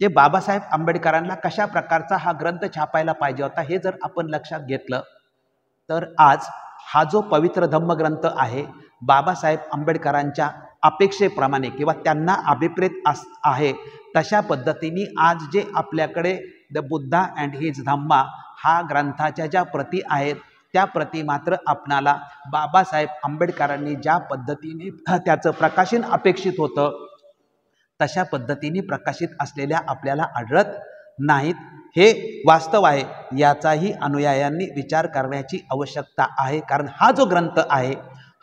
जे बाबासाहेब आंबेडकरांना कशा प्रकारचा हा ग्रंथ छापायला पाहिजे होता हे जर आपण लक्षात घेतलं तर आज हा जो पवित्र धम्मग्रंथ आहे बाबासाहेब आंबेडकरांच्या अपेक्षेप्रमाणे किंवा त्यांना अभिप्रेत आहे तशा पद्धतीने आज जे आपल्याकडे द बुद्धा अँड हिज धम्मा हा ग्रंथाच्या ज्या प्रती आहेत त्या प्रती मात्र आपणाला बाबासाहेब आंबेडकरांनी ज्या पद्धतीने त्याचं प्रकाशन अपेक्षित होतं तशा पद्धतीने प्रकाशित असलेल्या आपल्याला आढळत नाहीत। हे वास्तव आहे, याचाही अनुयायांनी विचार करण्याची आवश्यकता आहे। कारण हा जो ग्रंथ आहे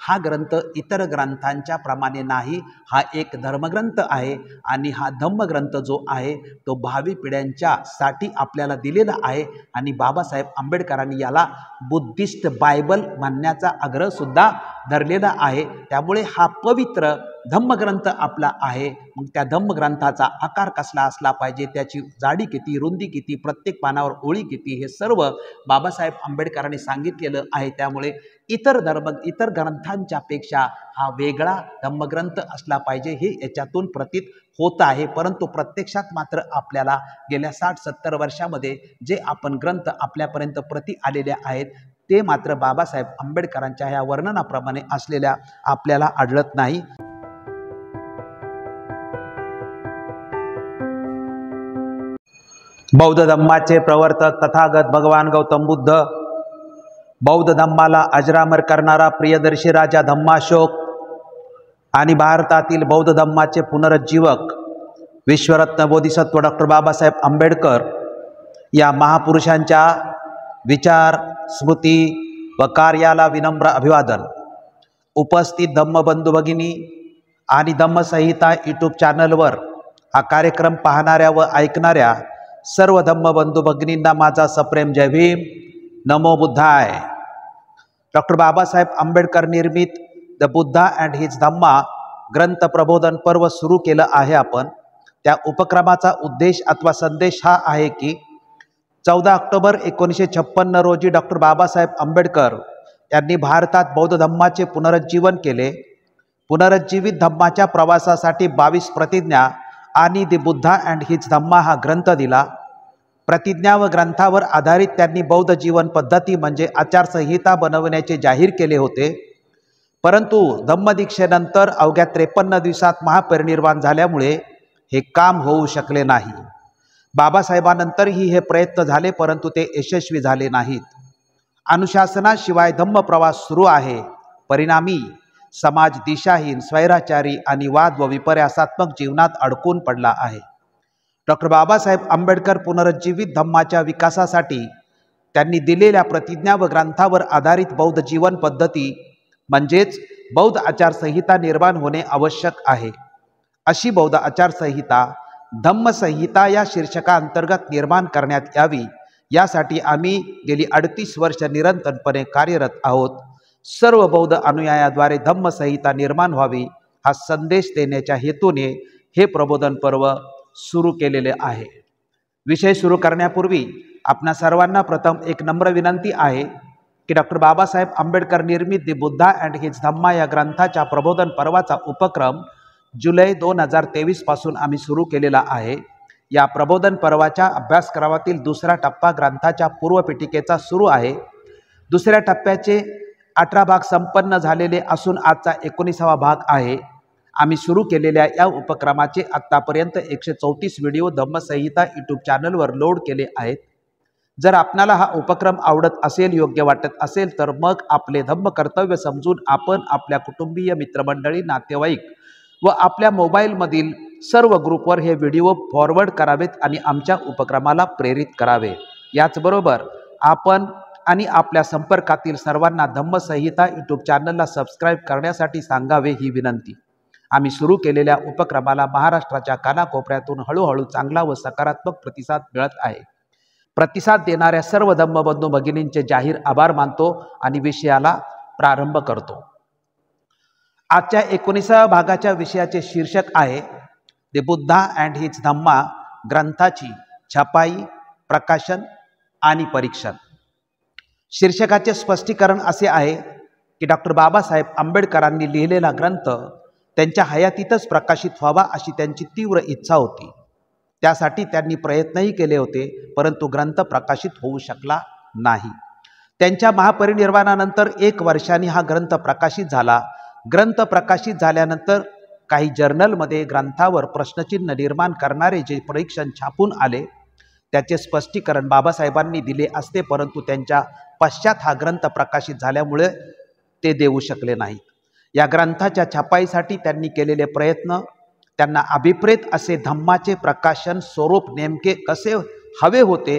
हा ग्रंथ इतर ग्रंथांच्या प्रमाणे नाही, हा एक धर्मग्रंथ आहे आणि हा धम्मग्रंथ जो आहे तो भावी पिढ्यांच्या साठी आपल्याला दिलेला आहे आणि बाबासाहेब आंबेडकरांनी याला बुद्धिस्ट बायबल म्हणण्याचा आग्रह सुद्धा धरलेला आहे। त्यामुळे हा पवित्र धम्मग्रंथ आपला आहे। मग त्या धम्मग्रंथाचा आकार कसला असला पाहिजे, त्याची जाडी किती, रुंदी किती, प्रत्येक पानावर ओळी किती, हे सर्व बाबासाहेब आंबेडकरांनी सांगितलेलं आहे। त्यामुळे इतर ग्रंथांच्या पेक्षा हा वेगळा धम्मग्रंथ असला पाहिजे हे याच्यातून प्रतीत होत आहे। परंतु प्रत्यक्षात मात्र आपल्याला गेल्या 60-70 वर्षामध्ये जे आपण ग्रंथ आपल्यापर्यंत प्रती आलेल्या आहेत ते मात्र बाबासाहेब आंबेडकरांच्या ह्या वर्णनाप्रमाणे असलेल्या आपल्याला आढळत नाही। बौद्ध धम्माचे प्रवर्तक तथागत भगवान गौतम बुद्ध, बौद्ध धम्माला अजरामर करणारा प्रियदर्शी राजा धम्माशोक आणि भारतातील बौद्ध धम्माचे पुनरुज्जीवक विश्वरत्न बोधिसत्व डॉक्टर बाबासाहेब आंबेडकर या महापुरुषांच्या विचार, स्मृती व कार्याला विनम्र अभिवादन। उपस्थित धम्मबंधू भगिनी आणि धम्मसंहिता यूट्यूब चॅनलवर हा कार्यक्रम पाहणाऱ्या व ऐकणाऱ्या सर्व धम्मबंधू भगिनींना माझा सप्रेम जय भीम, नमो बुद्धाय। डॉक्टर बाबासाहेब आंबेडकर निर्मित द बुद्धा अँड हिज धम्मा ग्रंथ प्रबोधन पर्व सुरू केलं आहे आपण। त्या उपक्रमाचा उद्देश अथवा संदेश हा आहे की 14 ऑक्टोबर 1956 रोजी डॉक्टर बाबासाहेब आंबेडकर यांनी भारतात बौद्ध धम्माचे पुनरुज्जीवन केले। पुनरुज्जीवित धम्माच्या प्रवासासाठी 22 प्रतिज्ञा आणि द बुद्धा अँड हिज धम्मा हा ग्रंथ दिला। प्रतिज्ञा व ग्रंथावर आधारित त्यांनी बौद्ध जीवन पद्धती म्हणजे आचारसंहिता बनवण्याचे जाहीर केले होते। परंतु धम्मदीक्षेनंतर अवघ्या 53 दिवसात महापरिनिर्वाण झाल्यामुळे हे काम होऊ शकले नाही। बाबासाहेबांनंतरही हे प्रयत्न झाले परंतु ते यशस्वी झाले नाहीत। अनुशासनाशिवाय धम्म प्रवास सुरू आहे। परिणामी समाज दिशाहीन, स्वैराचारी आणि वाद व विपर्यासात्मक जीवनात अडकून पडला आहे। डॉक्टर बाबासाहेब आंबेडकर पुनरुज्जीवित धम्माच्या विकासासाठी त्यांनी दिलेल्या प्रतिज्ञा व ग्रंथावर आधारित बौद्ध जीवन पद्धती म्हणजेच बौद्ध आचारसंहिता निर्माण होणे आवश्यक आहे। अशी बौद्ध आचारसंहिता धम्मसंहिता या शीर्षकाअंतर्गत निर्माण करण्यात यावी, यासाठी आम्ही गेली 38 वर्ष निरंतरपणे कार्यरत आहोत। सर्व बौद्ध अनुयायाद्वारे धम्मसंहिता निर्माण व्हावी हा संदेश देण्याच्या हेतूने हे प्रबोधन पर्व सुरू केलेले आहे। विषय सुरू करण्यापूर्वी आपणा सर्वांना प्रथम एक नम्र विनंती आहे की डॉक्टर बाबासाहेब आंबेडकर निर्मित the Buddha and his Dhamma या ग्रंथाच्या प्रबोधन पर्वाचा उपक्रम जुलै 2023 पासून आम्ही सुरू केलेला आहे। या प्रबोधन पर्वाच्या अभ्यासक्रमातील दुसरा टप्पा ग्रंथाच्या पूर्वपीठिकेचा सुरू आहे। दुसऱ्या टप्प्याचे 18 भाग संपन्न झालेले असून आजचा 19वा भाग आहे। आम्ही सुरू केलेल्या या उपक्रमाचे आत्तापर्यंत 134 व्हिडिओ धम्मसंहिता यूट्यूब चॅनलवर लोड केले आहेत। जर आपणाला हा उपक्रम आवडत असेल, योग्य वाटत असेल तर मग आपले धम्म कर्तव्य समजून आपण आपल्या कुटुंबीय, मित्रमंडळी, नातेवाईक व आपल्या मोबाईलमधील सर्व ग्रुपवर हे व्हिडिओ फॉरवर्ड करावेत आणि आमच्या उपक्रमाला प्रेरित करावे। याचबरोबर आपण आणि आपल्या संपर्कातील सर्वांना धम्मसंहिता यूट्यूब चॅनलला सबस्क्राईब करण्यासाठी सांगावे ही विनंती। आम्ही सुरू केलेल्या उपक्रमाला महाराष्ट्राच्या कानाकोपऱ्यातून हळूहळू चांगला व सकारात्मक प्रतिसाद मिळत आहे। प्रतिसाद देणाऱ्या सर्व धम्मबंधू भगिनींचे जाहीर आभार मानतो आणि विषयाला प्रारंभ करतो। आजच्या 19व्या भागाच्या विषयाचे शीर्षक आहे द बुद्धा अँड हिज धम्मा ग्रंथाची छपाई, प्रकाशन आणि परीक्षण। शीर्षकाचे स्पष्टीकरण असे आहे की डॉक्टर बाबासाहेब आंबेडकरांनी लिहिलेला ग्रंथ त्यांच्या हयातीतच प्रकाशित व्हावा अशी त्यांची तीव्र इच्छा होती। त्यासाठी त्यांनी प्रयत्नही केले होते, परंतु ग्रंथ प्रकाशित होऊ शकला नाही. त्यांच्या महापरिनिर्वाणानंतर 1 वर्षांनी हा ग्रंथ प्रकाशित झाला. ग्रंथ प्रकाशित झाल्यानंतर काही जर्नलमध्ये ग्रंथावर प्रश्नचिन्ह निर्माण करणारे जे परीक्षण छापून आले त्याचे स्पष्टीकरण बाबासाहेबांनी दिले असते, परंतु त्यांच्या पश्चात हा ग्रंथ प्रकाशित झाल्यामुळे ते देऊ शकले नाहीत. या ग्रंथाच्या छापाईसाठी त्यांनी केलेले प्रयत्न, त्यांना अभिप्रेत असे धम्माचे प्रकाशन स्वरूप नेमके कसे हवे होते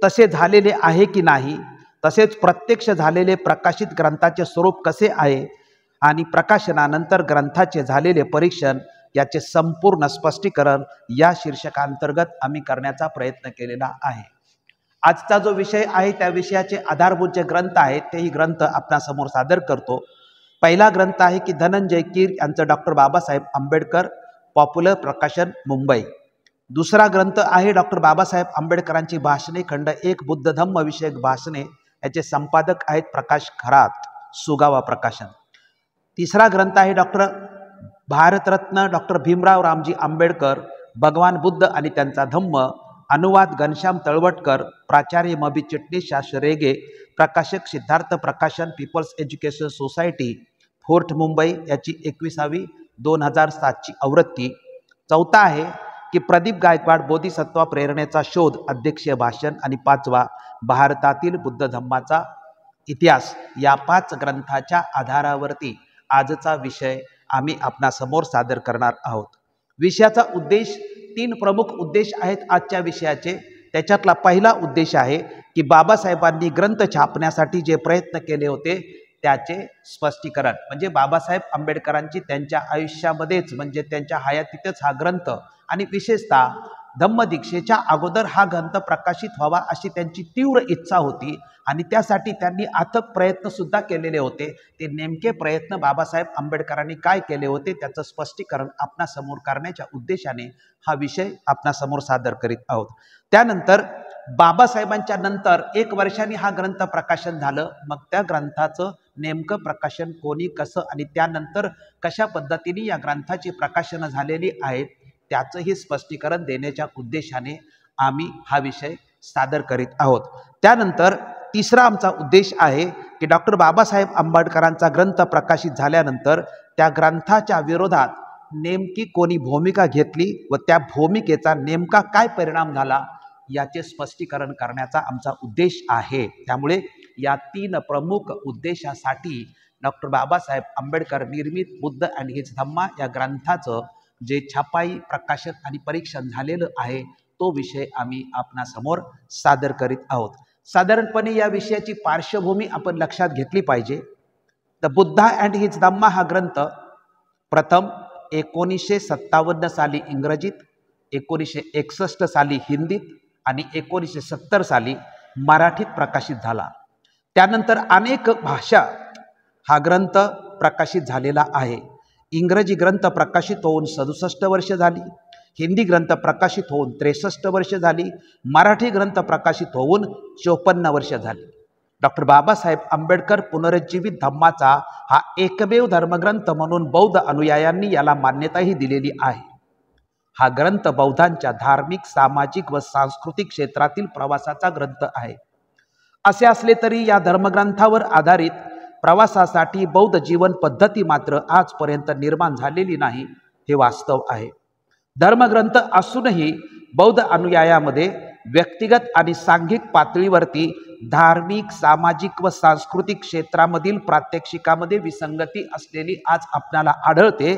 तसे झालेले आहे की नाही, तसेच प्रत्यक्ष झालेले प्रकाशित ग्रंथाचे स्वरूप कसे आहे आणि प्रकाशनानंतर ग्रंथाचे झालेले परीक्षण याचे संपूर्ण स्पष्टीकरण या शीर्षकांतर्गत आम्ही करण्याचा प्रयत्न केलेला आहे. आजचा जो विषय आहे त्या विषयाचे आधारभूत जे ग्रंथ आहेत तेही ग्रंथ आपणासमोर सादर करतो. पहिला ग्रंथ आहे की धनंजय कीर यांचं डॉक्टर बाबासाहेब आंबेडकर, पॉप्युलर प्रकाशन, मुंबई. दुसरा ग्रंथ आहे डॉक्टर बाबासाहेब आंबेडकरांची भाषणे खंड 1 बुद्ध धम्म विषयक भाषणे, याचे संपादक आहेत प्रकाश खरात, सुगावा प्रकाशन. तिसरा ग्रंथ आहे डॉक्टर भारतरत्न डॉक्टर भीमराव रामजी आंबेडकर, भगवान बुद्ध आणि त्यांचा धम्म, अनुवाद घनश्याम तळवटकर, प्राचार्य मबी चिटणीस शास्त्री रेगे, प्रकाशक Siddharth Prakashan, People's Education Society, Fort, Mumbai, याची 21वी 2007ची आवृत्ती. चौथा आहे की प्रदीप गायकवाड बोधिसत्व प्रेरणेचा शोध, अध्यक्षीय भाषण. आणि 5वा भारतातील बुद्ध धम्माचा इतिहास. या 5 ग्रंथाच्या आधारावरती आजचा विषय आम्ही आपणासमोर सादर करणार आहोत. विषयाचा उद्देश 3 प्रमुख उद्देश आहेत आजच्या विषयाचे. त्याच्यातला पहिला उद्देश आहे की बाबासाहेबांनी ग्रंथ छापण्यासाठी जे प्रयत्न केले होते त्याचे स्पष्टीकरण, म्हणजे बाबासाहेब आंबेडकरांची त्यांच्या आयुष्यामध्येच म्हणजे त्यांच्या हयातीतच हा ग्रंथ आणि विशेषतः धम्मदीक्षेच्या अगोदर हा ग्रंथ प्रकाशित व्हावा अशी त्यांची तीव्र इच्छा होती आणि त्यासाठी त्यांनी अथक प्रयत्न सुद्धा केलेले होते. ते नेमके प्रयत्न बाबासाहेब आंबेडकरांनी काय केले होते त्याचं स्पष्टीकरण आपणासमोर करण्याच्या उद्देशाने हा विषय आपणासमोर सादर करीत आहोत. त्यानंतर बाबासाहेबांच्या नंतर 1 वर्षांनी हा ग्रंथ प्रकाशन झालं. मग त्या ग्रंथाचं नेमकं प्रकाशन कोणी, कसं आणि त्यानंतर कशा पद्धतीने या ग्रंथाची प्रकाशनं झालेली आहेत त्याचंही स्पष्टीकरण देण्याच्या उद्देशाने आम्ही हा विषय सादर करीत आहोत. त्यानंतर तिसरा आमचा उद्देश आहे की डॉक्टर बाबासाहेब आंबेडकरांचा ग्रंथ प्रकाशित झाल्यानंतर त्या ग्रंथाच्या विरोधात नेमकी कोणी भूमिका घेतली व त्या भूमिकेचा नेमका काय परिणाम झाला याचे स्पष्टीकरण करण्याचा आमचा उद्देश आहे. त्यामुळे या 3 प्रमुख उद्देशासाठी डॉक्टर बाबासाहेब आंबेडकर निर्मित बुद्ध अँड हिज धम्मा या ग्रंथाचं जे छापाई, प्रकाशन आणि परीक्षण झालेलं आहे तो विषय आम्ही आपणासमोर सादर करीत आहोत. साधारणपणे या विषयाची पार्श्वभूमी आपण लक्षात घेतली पाहिजे. द बुद्धा अँड हिज धम्मा हा ग्रंथ प्रथम 1957 साली इंग्रजीत, 1961 साली हिंदीत आणि 1970 साली मराठीत प्रकाशित झाला. त्यानंतर अनेक भाषा हा ग्रंथ प्रकाशित झालेला आहे. इंग्रजी ग्रंथ प्रकाशित होऊन 67 वर्ष झाली, हिंदी ग्रंथ प्रकाशित होऊन 63 वर्ष झाली, मराठी ग्रंथ प्रकाशित होऊन 54 वर्ष झाली. डॉक्टर बाबासाहेब आंबेडकर पुनरुज्जीवित धम्माचा हा एकमेव धर्मग्रंथ म्हणून बौद्ध अनुयायांनी याला मान्यताही दिलेली आहे. हा ग्रंथ बौद्धांच्या धार्मिक, सामाजिक व सांस्कृतिक क्षेत्रातील प्रवासाचा ग्रंथ आहे. असे असले तरी या धर्मग्रंथावर आधारित प्रवासासाठी बौद्ध जीवन पद्धती मात्र आजपर्यंत निर्माण झालेली नाही हे वास्तव आहे. धर्मग्रंथ असूनही बौद्ध अनुयायामध्ये व्यक्तिगत आणि सांघिक पातळीवरती धार्मिक, सामाजिक व सांस्कृतिक क्षेत्रामधील प्रात्यक्षिकामध्ये विसंगती असलेली आज आपल्याला आढळते.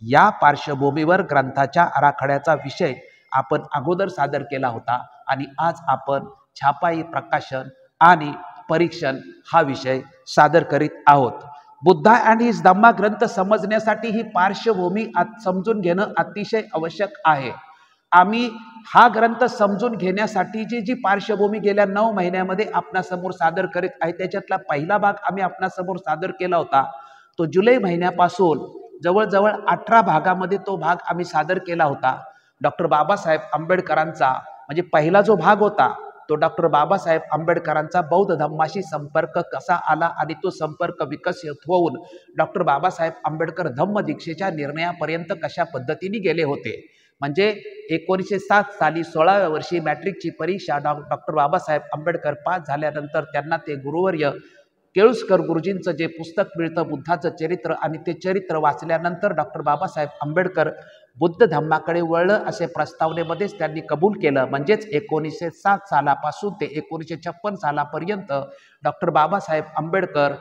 या पार्श्वभूमीवर ग्रंथाच्या आराखड्याचा विषय आपण अगोदर सादर केला होता आणि आज आपण छापाई, प्रकाशन आणि परीक्षण हा विषय सादर करीत आहोत. बुद्धा अँड हिज धम्मा ग्रंथ समजण्यासाठी ही पार्श्वभूमी समजून घेणं अतिशय आवश्यक आहे. आम्ही हा ग्रंथ समजून घेण्यासाठी जी पार्श्वभूमी गेल्या 9 महिन्यामध्ये आपणासमोर सादर करीत आहे त्याच्यातला पहिला भाग आम्ही आपणासमोर सादर केला होता. तो जुलै महिन्यापासून जवळजवळ 18 भागामध्ये तो भाग आम्ही सादर केला होता. डॉक्टर बाबासाहेब आंबेडकरांचा म्हणजे पहिला जो भाग होता तो डॉक्टर बाबासाहेब आंबेडकरांचा बौद्ध धम्माशी संपर्क कसा आला आणि तो संपर्क विकसित होऊन डॉक्टर बाबासाहेब आंबेडकर धम्मदीक्षेच्या निर्णयापर्यंत कशा पद्धतीने गेले होते. म्हणजे 1907 साली 16व्या वर्षी मॅट्रिकची परीक्षा डॉक्टर बाबासाहेब आंबेडकर पास झाल्यानंतर त्यांना ते गुरुवर्य केळुस्कर गुरुजींचं जे पुस्तक मिळतं बुद्धाचं चरित्र, आणि ते चरित्र वाचल्यानंतर डॉक्टर बाबासाहेब आंबेडकर बुद्ध धम्माकडे वळलं असे प्रस्तावनेमध्येच त्यांनी कबूल केलं. म्हणजेच 1907 सालापासून ते 1956 सालापर्यंत डॉक्टर बाबासाहेब आंबेडकर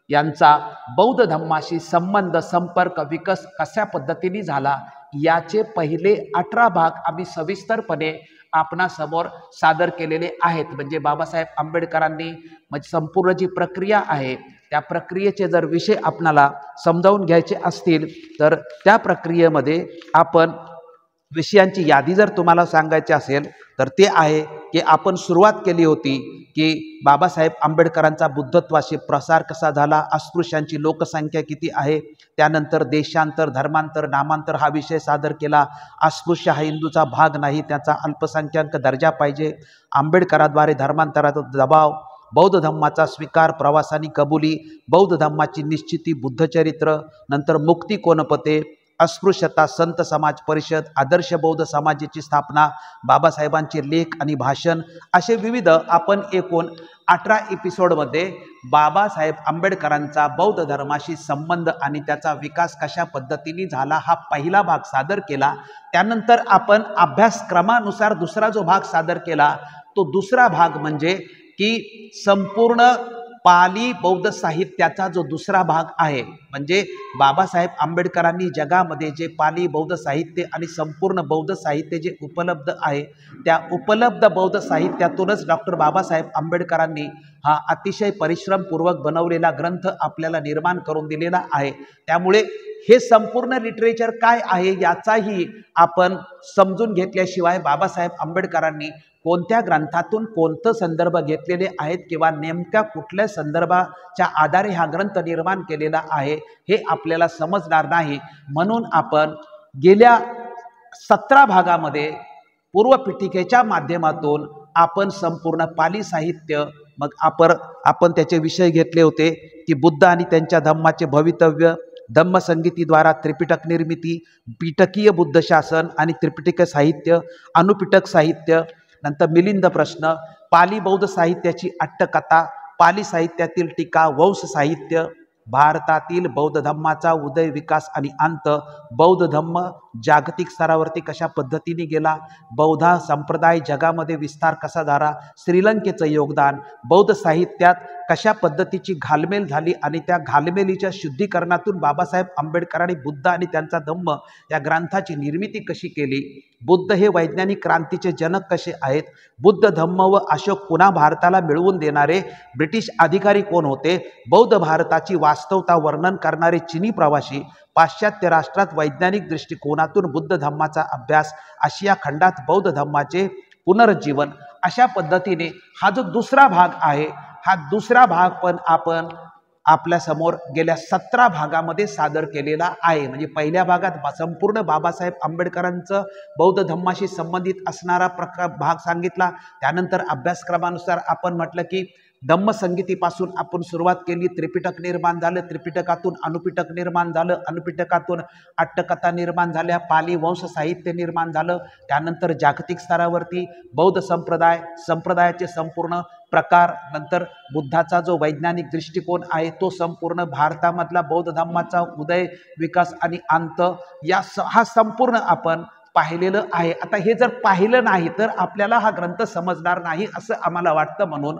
यांचा बौद्ध धम्माशी संबंध, संपर्क, विकास कशा पद्धतीने झाला याचे पहिले 18 भाग आम्ही सविस्तरपणे आपणासमोर सादर केलेले आहेत. म्हणजे बाबासाहेब आंबेडकरांनी म्हणजे संपूर्ण जी प्रक्रिया आहे त्या प्रक्रियेचे जर विषय आपणाला समजावून घ्यायचे असतील तर त्या प्रक्रियेमध्ये आपण विषयांची यादी जर तुम्हाला सांगायची असेल तर ते आहे की आपण सुरुवात केली होती की बाबासाहेब आंबेडकरांचा बुद्धत्वाशी प्रसार कसा झाला, अस्पृश्यांची लोकसंख्या किती आहे, त्यानंतर देशांतर, धर्मांतर, नामांतर हा विषय सादर केला. अस्पृश्य हा हिंदूचा भाग नाही, त्याचा अल्पसंख्याक दर्जा पाहिजे, आंबेडकराद्वारे धर्मांतराचा दबाव, बौद्ध धम्माचा स्वीकार, प्रवासानी कबुली, बौद्ध धम्माची निश्चिती, बुद्धचरित्र, नंतर मुक्ती कोणपते, अस्पृश्यता, संत समाज परिषद, आदर्श बौद्ध समाजाची स्थापना, बाबासाहेबांचे लेख आणि भाषण, असे विविध आपण एकूण 18 एपिसोडमध्ये बाबासाहेब आंबेडकरांचा बौद्ध धर्माशी संबंध आणि त्याचा विकास कशा पद्धतीने झाला हा पहिला भाग सादर केला. त्यानंतर आपण अभ्यासक्रमानुसार दुसरा जो भाग सादर केला तो दुसरा भाग म्हणजे की संपूर्ण पाली बौद्ध साहित्याचा जो दुसरा भाग आहे, म्हणजे बाबासाहेब आंबेडकरांनी जगामध्ये जे पाली बौद्ध साहित्य आणि संपूर्ण बौद्ध साहित्य जे उपलब्ध आहे त्या उपलब्ध बौद्ध साहित्यातूनच डॉक्टर बाबासाहेब आंबेडकरांनी हा अतिशय परिश्रमपूर्वक बनवलेला ग्रंथ आपल्याला निर्माण करून दिलेला आहे. त्यामुळे हे संपूर्ण लिटरेचर काय आहे याचाही आपण समजून घेतल्याशिवाय बाबासाहेब आंबेडकरांनी कोणत्या ग्रंथातून कोणतं संदर्भ घेतलेले आहेत किंवा नेमक्या कुठल्या संदर्भाच्या आधारे हा ग्रंथ निर्माण केलेला आहे हे आपल्याला समजणार नाही. म्हणून आपण गेल्या 17 भागामध्ये पूर्वपीठिकेच्या माध्यमातून आपण संपूर्ण पाली साहित्य, मग आपण त्याचे विषय घेतले होते की बुद्ध आणि त्यांच्या धम्माचे भवितव्य, धम्मसंगीतीद्वारा त्रिपिटक निर्मिती, पिटकीय बुद्ध शासन आणि त्रिपिटक साहित्य, अनुपिटक साहित्य, नंतर मिलिंद प्रश्न, पाली बौद्ध साहित्याची अट्टकथा, पाली साहित्यातील टीका, वंश साहित्य, भारतातील बौद्ध धम्माचा उदय, विकास आणि अंत, बौद्ध धम्म जागतिक स्तरावरती कशा पद्धतीने गेला, बौद्ध संप्रदाय जगामध्ये विस्तार कसा झाला, श्रीलंकेचं योगदान, बौद्ध साहित्यात कशा पद्धतीची घालमेल झाली आणि त्या घालमेलीच्या शुद्धीकरणातून बाबासाहेब आंबेडकरांनी बुद्ध आणि त्यांचा धम्म या ग्रंथाची निर्मिती कशी केली, बुद्ध हे वैज्ञानिक क्रांतीचे जनक कसे आहेत, बुद्ध धम्म व अशोक पुन्हा भारताला मिळवून देणारे ब्रिटिश अधिकारी कोण होते, बौद्ध भारताची वास्तवता वर्णन करणारे चिनी प्रवासी, पाश्चात्य राष्ट्रात वैज्ञानिक दृष्टिकोनातून बुद्ध धम्माचा अभ्यास, आशिया खंडात बौद्ध धम्माचे पुनरुज्जीवन, अशा पद्धतीने हा जो दुसरा भाग आहे हा दुसरा भाग पण आपण आपल्या समोर गेल्या 17 भागामध्ये सादर केलेला आहे. म्हणजे पहिल्या भागात संपूर्ण बाबासाहेब आंबेडकरांचं बौद्ध धम्माशी संबंधित असणारा भाग सांगितला. त्यानंतर अभ्यासक्रमानुसार आपण म्हटलं की धम्मसंगीतीपासून आपण सुरुवात केली, त्रिपिटक निर्माण झालं, त्रिपिटकातून अनुपिटक निर्माण झालं, अनुपिटकातून अट्टकथा निर्माण झाल्या, पाली वंश साहित्य निर्माण झालं, त्यानंतर जागतिक स्तरावरती बौद्ध संप्रदायाचे संपूर्ण प्रकार, नंतर बुद्धाचा जो वैज्ञानिक दृष्टिकोन आहे तो संपूर्ण भारतामधला बौद्ध धम्माचा उदय, विकास आणि अंत हा संपूर्ण आपण पाहिलेलं आहे. आता हे जर पाहिलं नाही तर आपल्याला हा ग्रंथ समजणार नाही असं आम्हाला वाटतं, म्हणून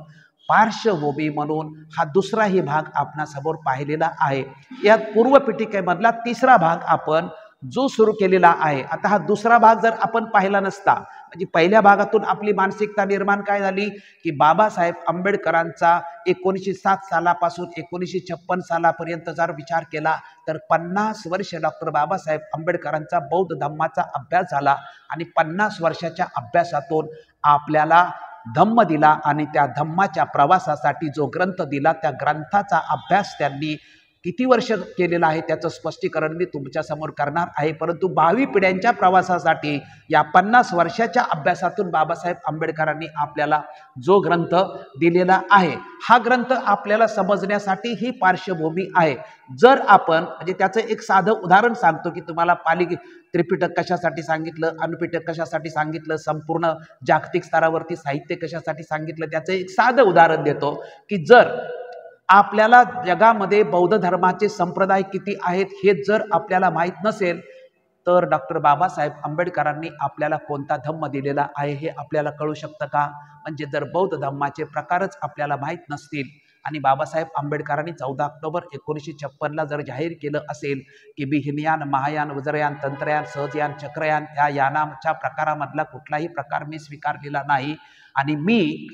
पार्श्वभूमी म्हणून हा दुसराही भाग आपणासमोर पाहिलेला आहे. यात पूर्वपीठिकेमधला तिसरा भाग आपण जो सुरू केलेला आहे. आता हा दुसरा भाग जर आपण पाहिला नसता, म्हणजे पहिल्या भागातून आपली मानसिकता निर्माण काय झाली की बाबासाहेब आंबेडकरांचा 1907 सालापासून 1956 सालापर्यंत जर विचार केला तर 50 वर्ष डॉक्टर बाबासाहेब आंबेडकरांचा बौद्ध धम्माचा अभ्यास झाला आणि 50 वर्षाच्या अभ्यासातून आपल्याला धम्म दिला आणि त्या धम्माच्या प्रवासासाठी जो ग्रंथ दिला त्या ग्रंथाचा अभ्यास त्यांनी किती वर्ष केलेलं आहे त्याचं स्पष्टीकरण मी तुमच्यासमोर करणार आहे। परंतु भावी पिढ्यांच्या प्रवासासाठी या 50 वर्षाच्या अभ्यासातून बाबासाहेब आंबेडकरांनी आपल्याला जो ग्रंथ दिलेला आहे, हा ग्रंथ आपल्याला समजण्यासाठी ही पार्श्वभूमी आहे। जर आपण म्हणजे त्याचं एक साधं उदाहरण सांगतो की तुम्हाला त्रिपिटक कशासाठी सांगितलं, अनुपिटक कशासाठी सांगितलं, संपूर्ण जागतिक स्तरावरती साहित्य कशासाठी सांगितलं, त्याचं एक साधं उदाहरण देतो की जर आपल्याला जगामध्ये बौद्ध धर्माचे संप्रदाय किती आहेत हे जर आपल्याला माहीत नसेल तर डॉक्टर बाबासाहेब आंबेडकरांनी आपल्याला कोणता धम्म दिलेला आहे हे आपल्याला कळू शकतं का? म्हणजे जर बौद्ध धम्माचे प्रकारच आपल्याला माहीत नसतील आणि बाबासाहेब आंबेडकरांनी 14 ऑक्टोबर 1956ला जर जाहीर केलं असेल की हिनयान, महायान, वज्रयान, तंत्रयान, सहजयान, चक्रयान या यानाच्या प्रकारामधला कुठलाही प्रकार मी स्वीकारलेला नाही आणि मी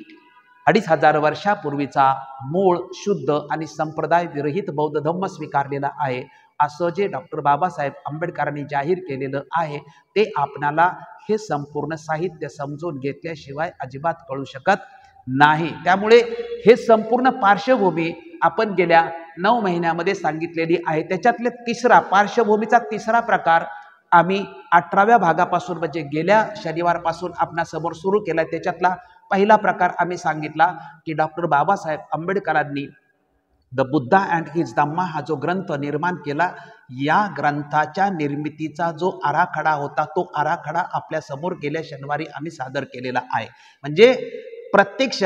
2500 वर्षापूर्वीचा मूळ शुद्ध आणि संप्रदाय विरहित बौद्ध धम्म स्वीकारलेला आहे, असं जे डॉक्टर बाबासाहेब आंबेडकरांनी जाहीर केलेलं आहे ते आपणाला हे संपूर्ण साहित्य समजून घेतल्याशिवाय अजिबात कळू शकत नाही। त्यामुळे हे संपूर्ण पार्श्वभूमी आपण गेल्या 9 महिन्यामध्ये सांगितलेली आहे। त्याच्यातले पार्श्वभूमीचा तिसरा प्रकार आम्ही 18व्या भागापासून म्हणजे गेल्या शनिवारपासून आपणासमोर सुरू केला। त्याच्यातला पहिला प्रकार आम्ही सांगितला की डॉक्टर बाबासाहेब आंबेडकरांनी द बुद्धा अँड हिज धम्मा हा जो ग्रंथ निर्माण केला, या ग्रंथाच्या निर्मितीचा जो आराखडा होता तो आराखडा आपल्या समोर गेल्या शनिवारी आम्ही सादर केलेला आहे। म्हणजे प्रत्यक्ष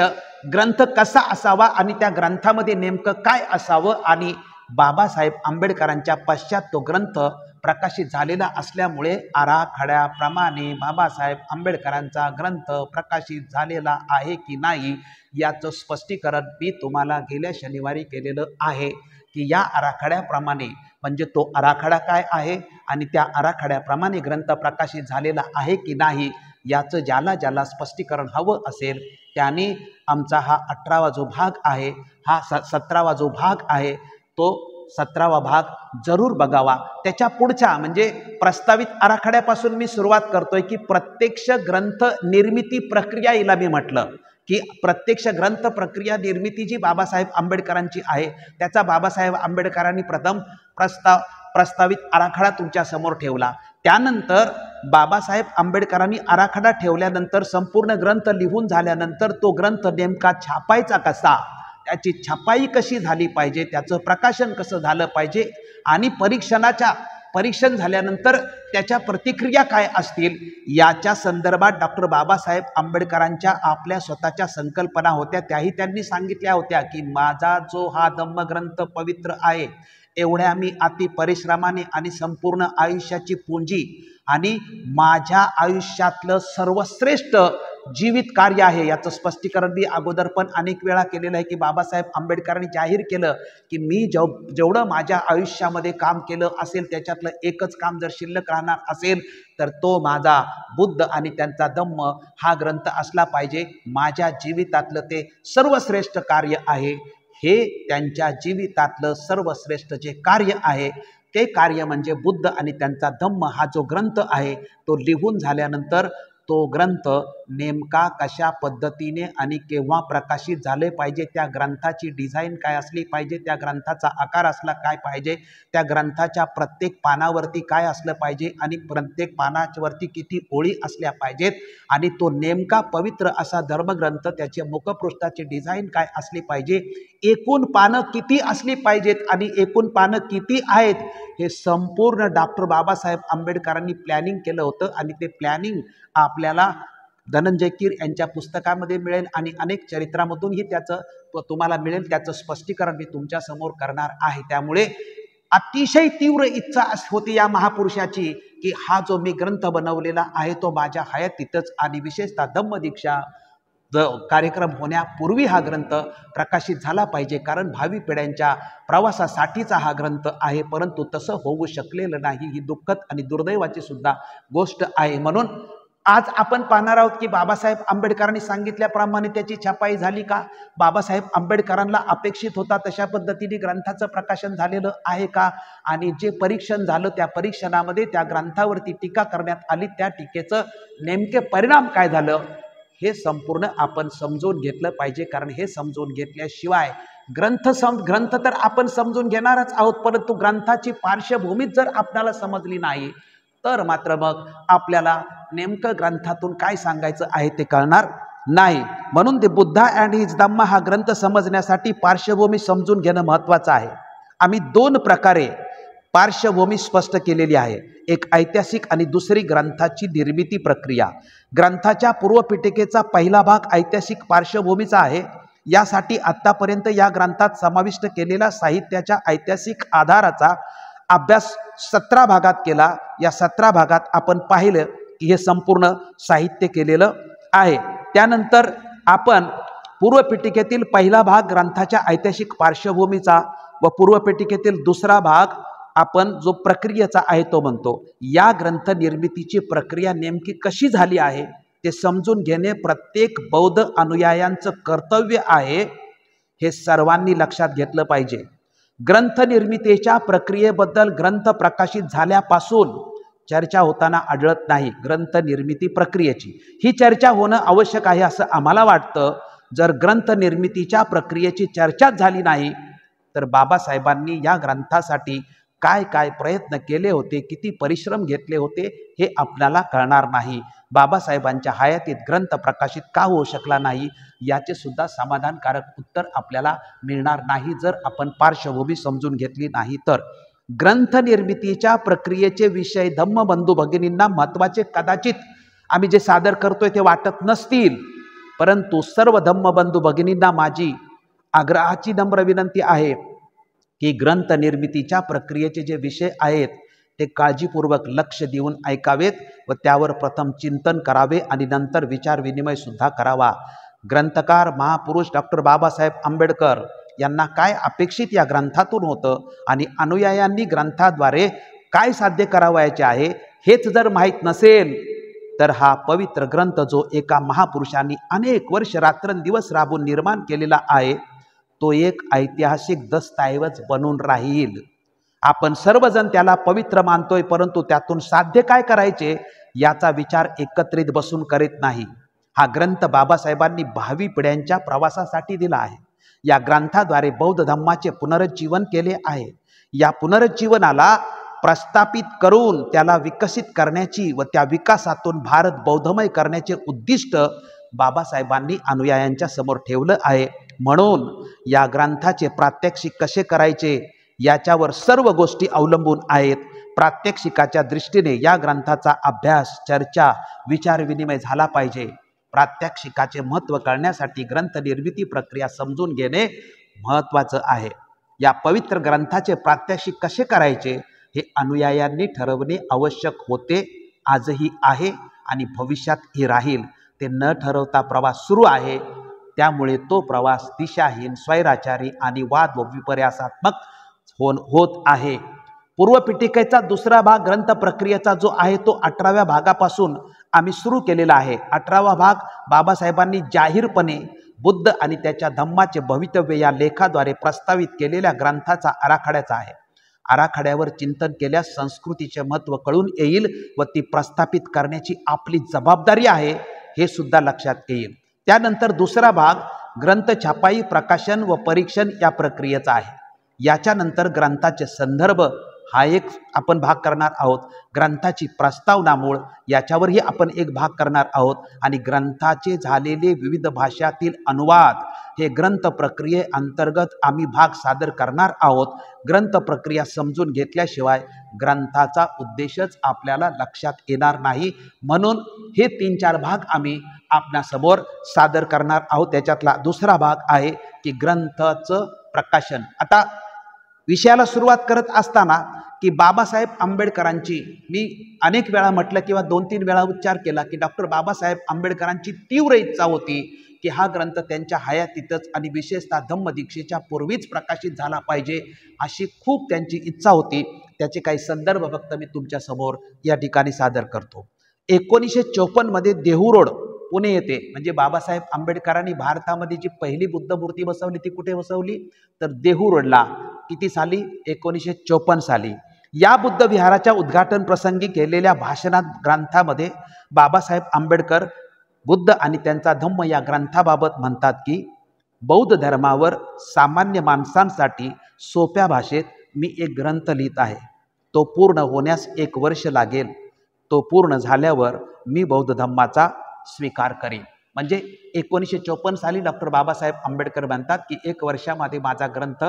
ग्रंथ कसा असावा आणि त्या ग्रंथामध्ये नेमकं काय असावं आणि बाबासाहेब आंबेडकरांच्या पश्चात तो ग्रंथ प्रकाशित झालेला असल्यामुळे आराखड्याप्रमाणे बाबासाहेब आंबेडकरांचा ग्रंथ प्रकाशित झालेला आहे की नाही याचं स्पष्टीकरण मी तुम्हाला गेल्या शनिवारी केलेलं आहे की या आराखड्याप्रमाणे म्हणजे तो आराखडा काय आहे आणि त्या आराखड्याप्रमाणे ग्रंथ प्रकाशित झालेला आहे की नाही याचं ज्याला ज्याला स्पष्टीकरण हवं असेल त्याने आमचा हा 18वा जो भाग आहे, हा 17वा जो भाग आहे तो 17वा भाग जरूर बघावा। त्याच्या पुढच्या म्हणजे प्रस्तावित आराखड्यापासून मी सुरुवात करतोय की प्रत्यक्ष ग्रंथ निर्मिती प्रक्रिया हिला मी म्हटलं की प्रत्यक्ष ग्रंथ प्रक्रिया निर्मिती जी बाबासाहेब आंबेडकरांची आहे त्याचा बाबासाहेब आंबेडकरांनी प्रथम प्रस्तावित आराखडा तुमच्या समोर ठेवला। त्यानंतर बाबासाहेब आंबेडकरांनी आराखडा ठेवल्यानंतर संपूर्ण ग्रंथ लिहून झाल्यानंतर तो ग्रंथ नेमका छापायचा कसा, त्याची छपाई कशी झाली पाहिजे, त्याचं प्रकाशन कसं झालं पाहिजे आणि परीक्षण झाल्यानंतर त्याच्या प्रतिक्रिया काय असतील याच्या संदर्भात डॉक्टर बाबासाहेब आंबेडकरांच्या आपल्या स्वतःच्या संकल्पना होत्या, त्याही त्यांनी सांगितल्या होत्या की माझा जो हा धम्मग्रंथ पवित्र आहे एवढ्या मी अति परिश्रमाने आणि संपूर्ण आयुष्याची पुंजी आणि माझ्या आयुष्यातलं सर्वश्रेष्ठ जीवित कार्य आहे याचं स्पष्टीकरण मी अगोदर पण अनेक वेळा केलेलं आहे की बाबासाहेब आंबेडकरांनी जाहीर केलं की मी जेवढं माझ्या आयुष्यामध्ये काम केलं असेल त्याच्यातलं एकच काम जर शिल्लक राहणार असेल तर तो माझा बुद्ध आणि त्यांचा धम्म हा ग्रंथ असला पाहिजे। माझ्या जीवितातलं ते सर्वश्रेष्ठ कार्य आहे, हे त्यांच्या जीवितातलं सर्वश्रेष्ठ जे कार्य आहे ते कार्य म्हणजे बुद्ध आणि त्यांचा धम्म हा जो ग्रंथ आहे तो लिहून झाल्यानंतर तो ग्रंथ नेमका कशा पद्धतीने आणि केव्हा प्रकाशित झाले पाहिजे, त्या ग्रंथाची डिझाईन काय असली पाहिजे, त्या ग्रंथाचा आकार असला काय पाहिजे, त्या ग्रंथाच्या प्रत्येक पानावरती काय असलं पाहिजे आणि प्रत्येक पानावरती किती ओळी असल्या पाहिजेत आणि तो नेमका पवित्र असा धर्मग्रंथ त्याचे मुखपृष्ठाची डिझाईन काय असली पाहिजे, एकूण पानं किती असली पाहिजेत आणि एकूण पानं किती आहेत हे संपूर्ण डॉक्टर बाबासाहेब आंबेडकरांनी प्लॅनिंग केलं होतं आणि ते प्लॅनिंग आपल्याला धनंजय कीर यांच्या पुस्तकामध्ये मिळेल आणि अनेक चरित्रामधूनही त्याचं तुम्हाला मिळेल, त्याचं स्पष्टीकरण मी तुमच्या समोर करणार आहे। त्यामुळे अतिशय तीव्र इच्छा होती या महापुरुषाची की हा जो मी ग्रंथ बनवलेला आहे तो माझ्या हयातीतच आणि विशेषतः धम्मदीक्षा कार्यक्रम होण्यापूर्वी हा ग्रंथ प्रकाशित झाला पाहिजे, कारण भावी पिढ्यांच्या प्रवासासाठीचा हा ग्रंथ आहे। परंतु तसं होऊ शकलेलं नाही, ही दुःखद आणि दुर्दैवाची सुद्धा गोष्ट आहे। म्हणून आज आपण पाहणार आहोत की बाबासाहेब आंबेडकरांनी सांगितल्याप्रमाणे त्याची छपाई झाली का, बाबासाहेब आंबेडकरांना अपेक्षित होता तशा पद्धतीने ग्रंथाचं प्रकाशन झालेलं आहे का, आणि जे परीक्षण झालं त्या परीक्षणामध्ये त्या ग्रंथावरती टीका करण्यात आली, त्या टीकेचं नेमके परिणाम काय झालं हे संपूर्ण आपण समजून घेतलं पाहिजे, कारण हे समजून घेतल्याशिवाय ग्रंथ तर आपण समजून घेणारच आहोत, परंतु ग्रंथाची पार्श्वभूमी जर आपल्याला समजली नाही तर मात्र मग आपल्याला नेमकं ग्रंथातून काय सांगायचं आहे ते कळणार नाही. म्हणून ते बुद्धा अँड हिज धम्मा हा ग्रंथ समजण्यासाठी पार्श्वभूमी समजून घेणं महत्त्वाचं आहे. आम्ही दोन प्रकारे पार्श्वभूमी स्पष्ट केलेली आहे, एक ऐतिहासिक आणि दुसरी ग्रंथाची निर्मिती प्रक्रिया. ग्रंथाच्या पूर्वपीठिकेचा पहिला भाग ऐतिहासिक पार्श्वभूमीचा आहे. यासाठी आत्तापर्यंत या ग्रंथात समाविष्ट केलेल्या साहित्याच्या ऐतिहासिक आधाराचा अभ्यास 17 भागात केला. या 17 भागात आपण पाहिलं की हे संपूर्ण साहित्य केलेलं आहे. त्यानंतर आपण पूर्वपीठिकेतील पहिला भाग ग्रंथाच्या ऐतिहासिक पार्श्वभूमीचा व पूर्वपीठिकेतील दुसरा भाग आपण जो प्रक्रियेचा आहे तो म्हणतो. या ग्रंथ निर्मितीची प्रक्रिया नेमकी कशी झाली आहे ते समजून घेणे प्रत्येक बौद्ध अनुयायांचं कर्तव्य आहे, हे सर्वांनी लक्षात घेतलं पाहिजे. ग्रंथ निर्मितीच्या प्रक्रियेबद्दल ग्रंथ प्रकाशित झाल्यापासून चर्चा होताना आढळत नाही. ग्रंथ निर्मिती प्रक्रियेची ही चर्चा होणं आवश्यक आहे असं आम्हाला वाटतं. जर ग्रंथ निर्मितीच्या प्रक्रियेची चर्चाच झाली नाही तर बाबासाहेबांनी या ग्रंथासाठी काय काय प्रयत्न केले होते, किती परिश्रम घेतले होते हे आपल्याला कळणार नाही. बाबासाहेबांच्या हयातीत ग्रंथ प्रकाशित का होऊ शकला नाही याचे सुद्धा समाधानकारक उत्तर आपल्याला मिळणार नाही जर आपण पार्श्वभूमी समजून घेतली नाही तर. ग्रंथ निर्मितीच्या प्रक्रियेचे विषय धम्मबंधू भगिनींना महत्त्वाचे कदाचित आम्ही जे सादर करतोय ते वाटत नसतील, परंतु सर्व धम्मबंधू भगिनींना माझी आग्रहाची नम्र विनंती आहे की ग्रंथ निर्मितीच्या प्रक्रियेचे जे विषय आहेत ते काळजीपूर्वक लक्ष देऊन ऐकावेत व त्यावर प्रथम चिंतन करावे आणि नंतर विचारविनिमय सुद्धा करावा. ग्रंथकार महापुरुष डॉक्टर बाबासाहेब आंबेडकर यांना काय अपेक्षित या ग्रंथातून होतं आणि अनुयायांनी ग्रंथाद्वारे काय साध्य करावयाचे आहे हेच जर माहीत नसेल तर हा पवित्र ग्रंथ जो एका महापुरुषांनी अनेक वर्ष रात्रंदिवस राबून निर्माण केलेला आहे तो एक ऐतिहासिक दस्तऐवज बनून राहील. आपण सर्वजण त्याला पवित्र मानतोय, परंतु त्यातून साध्य काय करायचे याचा विचार एकत्रित बसून करीत नाही. हा ग्रंथ बाबासाहेबांनी भावी पिढ्यांच्या प्रवासासाठी दिला आहे. या ग्रंथाद्वारे बौद्ध धम्माचे पुनरुज्जीवन केले आहे. या पुनरुज्जीवनाला प्रस्थापित करून त्याला विकसित करण्याची व त्या विकासातून भारत बौद्धमय करण्याचे उद्दिष्ट बाबासाहेबांनी अनुयायांच्या समोर ठेवलं आहे. म्हणून या ग्रंथाचे प्रात्यक्षिक कसे करायचे याच्यावर सर्व गोष्टी अवलंबून आहेत. प्रात्यक्षिकाच्या दृष्टीने या ग्रंथाचा अभ्यास, चर्चा, विचारविनिमय झाला पाहिजे. प्रात्यक्षिकाचे महत्त्व कळण्यासाठी ग्रंथ निर्मिती प्रक्रिया समजून घेणे महत्त्वाचं आहे. या पवित्र ग्रंथाचे प्रात्यक्षिक कसे करायचे हे अनुयायांनी ठरवणे आवश्यक होते, आजही आहे आणि भविष्यातही राहील. ते न ठरवता प्रवास सुरू आहे, त्यामुळे तो प्रवास दिशाहीन, स्वैराचारी आणि वाद व विपर्यासात्मक होत आहे. पूर्वपीठिकेचा दुसरा भाग ग्रंथ प्रक्रियेचा जो आहे तो 18व्या भागापासून आम्ही सुरू केलेला आहे. 18वा भाग बाबासाहेबांनी जाहीरपणे बुद्ध आणि त्याच्या धम्माचे भवितव्य या लेखाद्वारे प्रस्तावित केलेल्या ग्रंथाचा आराखड्याचा आहे. आराखड्यावर चिंतन केल्यास संस्कृतीचे महत्त्व कळून येईल व ती प्रस्थापित करण्याची आपली जबाबदारी आहे हे सुद्धा लक्षात येईल. त्यानंतर दुसरा भाग ग्रंथ छापाई, प्रकाशन व परीक्षण या प्रक्रियेचा आहे. याच्यानंतर ग्रंथाचे संदर्भ हा एक आपण भाग करणार आहोत. ग्रंथाची प्रस्तावना मूळ याच्यावरही आपण एक भाग करणार आहोत आणि ग्रंथाचे झालेले विविध भाषातील अनुवाद हे ग्रंथ प्रक्रियेअंतर्गत आम्ही भाग सादर करणार आहोत. ग्रंथ प्रक्रिया समजून घेतल्याशिवाय ग्रंथाचा उद्देशच आपल्याला लक्षात येणार नाही. म्हणून हे 3-4 भाग आम्ही आपणासमोर सादर करणार आहोत. त्याच्यातला दुसरा भाग आहे की ग्रंथाचं प्रकाशन. आता विषयाला सुरुवात करत असताना की बाबासाहेब आंबेडकरांची मी अनेक वेळा म्हटलं किंवा 2-3 वेळा उच्चार केला की डॉक्टर बाबासाहेब आंबेडकरांची तीव्र इच्छा होती की हा ग्रंथ त्यांच्या हयातीतच आणि विशेषतः धम्मदीक्षेच्या पूर्वीच प्रकाशित झाला पाहिजे, अशी खूप त्यांची इच्छा होती. त्याचे काही संदर्भ फक्त मी तुमच्यासमोर या ठिकाणी सादर करतो. 1954 मध्ये देहू रोड पुणे येथे म्हणजे बाबासाहेब आंबेडकरांनी भारतामध्ये जी पहिली बुद्ध मूर्ती बसवली ती कुठे बसवली तर देहू रोडला. किती साली? 1954 साली. या बुद्ध विहाराच्या उद्घाटन प्रसंगी केलेल्या भाषणात ग्रंथामध्ये बाबासाहेब आंबेडकर बुद्ध आणि त्यांचा धम्म या ग्रंथाबाबत म्हणतात की बौद्ध धर्मावर सामान्य माणसांसाठी सोप्या भाषेत मी एक ग्रंथ लिहित आहे. तो पूर्ण होण्यास 1 वर्ष लागेल. तो पूर्ण झाल्यावर मी बौद्ध धम्माचा स्वीकार करेन. म्हणजे 1954 साली डॉक्टर बाबासाहेब आंबेडकर म्हणतात की 1 वर्षामध्ये माझा ग्रंथ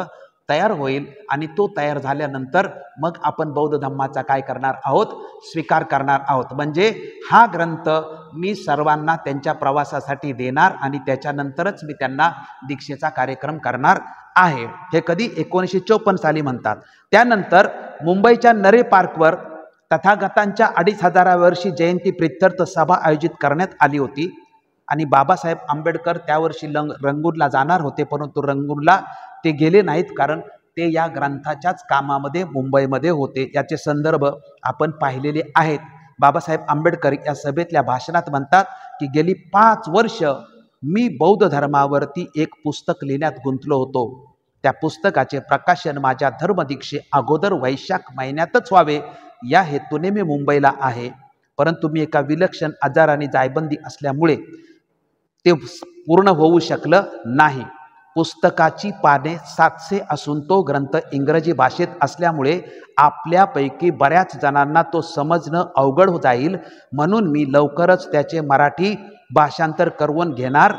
तयार होईल आणि तो तयार झाल्यानंतर मग आपण बौद्ध धम्माचा काय करणार आहोत, स्वीकार करणार आहोत. म्हणजे हा ग्रंथ मी सर्वांना त्यांच्या प्रवासासाठी देणार आणि त्याच्यानंतरच मी त्यांना दीक्षेचा कार्यक्रम करणार आहे. हे कधी 1954 साली म्हणतात. त्यानंतर मुंबईच्या नरे पार्कवर तथागतांच्या 2500व्या वर्षी जयंती प्रित्यर्थ सभा आयोजित करण्यात आली होती आणि बाबासाहेब आंबेडकर त्या वर्षी रंगूनला जाणार होते, परंतु रंगूनला ते गेले नाहीत, कारण ते या ग्रंथाच्याच कामामध्ये मुंबईमध्ये होते. याचे संदर्भ आपण पाहिलेले आहेत. बाबासाहेब आंबेडकर या सभेतल्या भाषणात म्हणतात की गेली 5 वर्ष मी बौद्ध धर्मावरती एक पुस्तक लिहिण्यात गुंतलो होतो. त्या पुस्तकाचे प्रकाशन माझ्या धर्मदीक्षे अगोदर वैशाख महिन्यातच व्हावे या हेतूने मी मुंबईला आहे, परंतु मी एका विलक्षण आजाराने जायबंदी असल्यामुळे ते पूर्ण होऊ शकलं नाही. पुस्तकाची पाने 700 असून तो ग्रंथ इंग्रजी भाषेत असल्यामुळे आपल्यापैकी बऱ्याच जणांना तो समजणं अवघड जाईल, म्हणून मी लवकरच त्याचे मराठी भाषांतर करून घेणार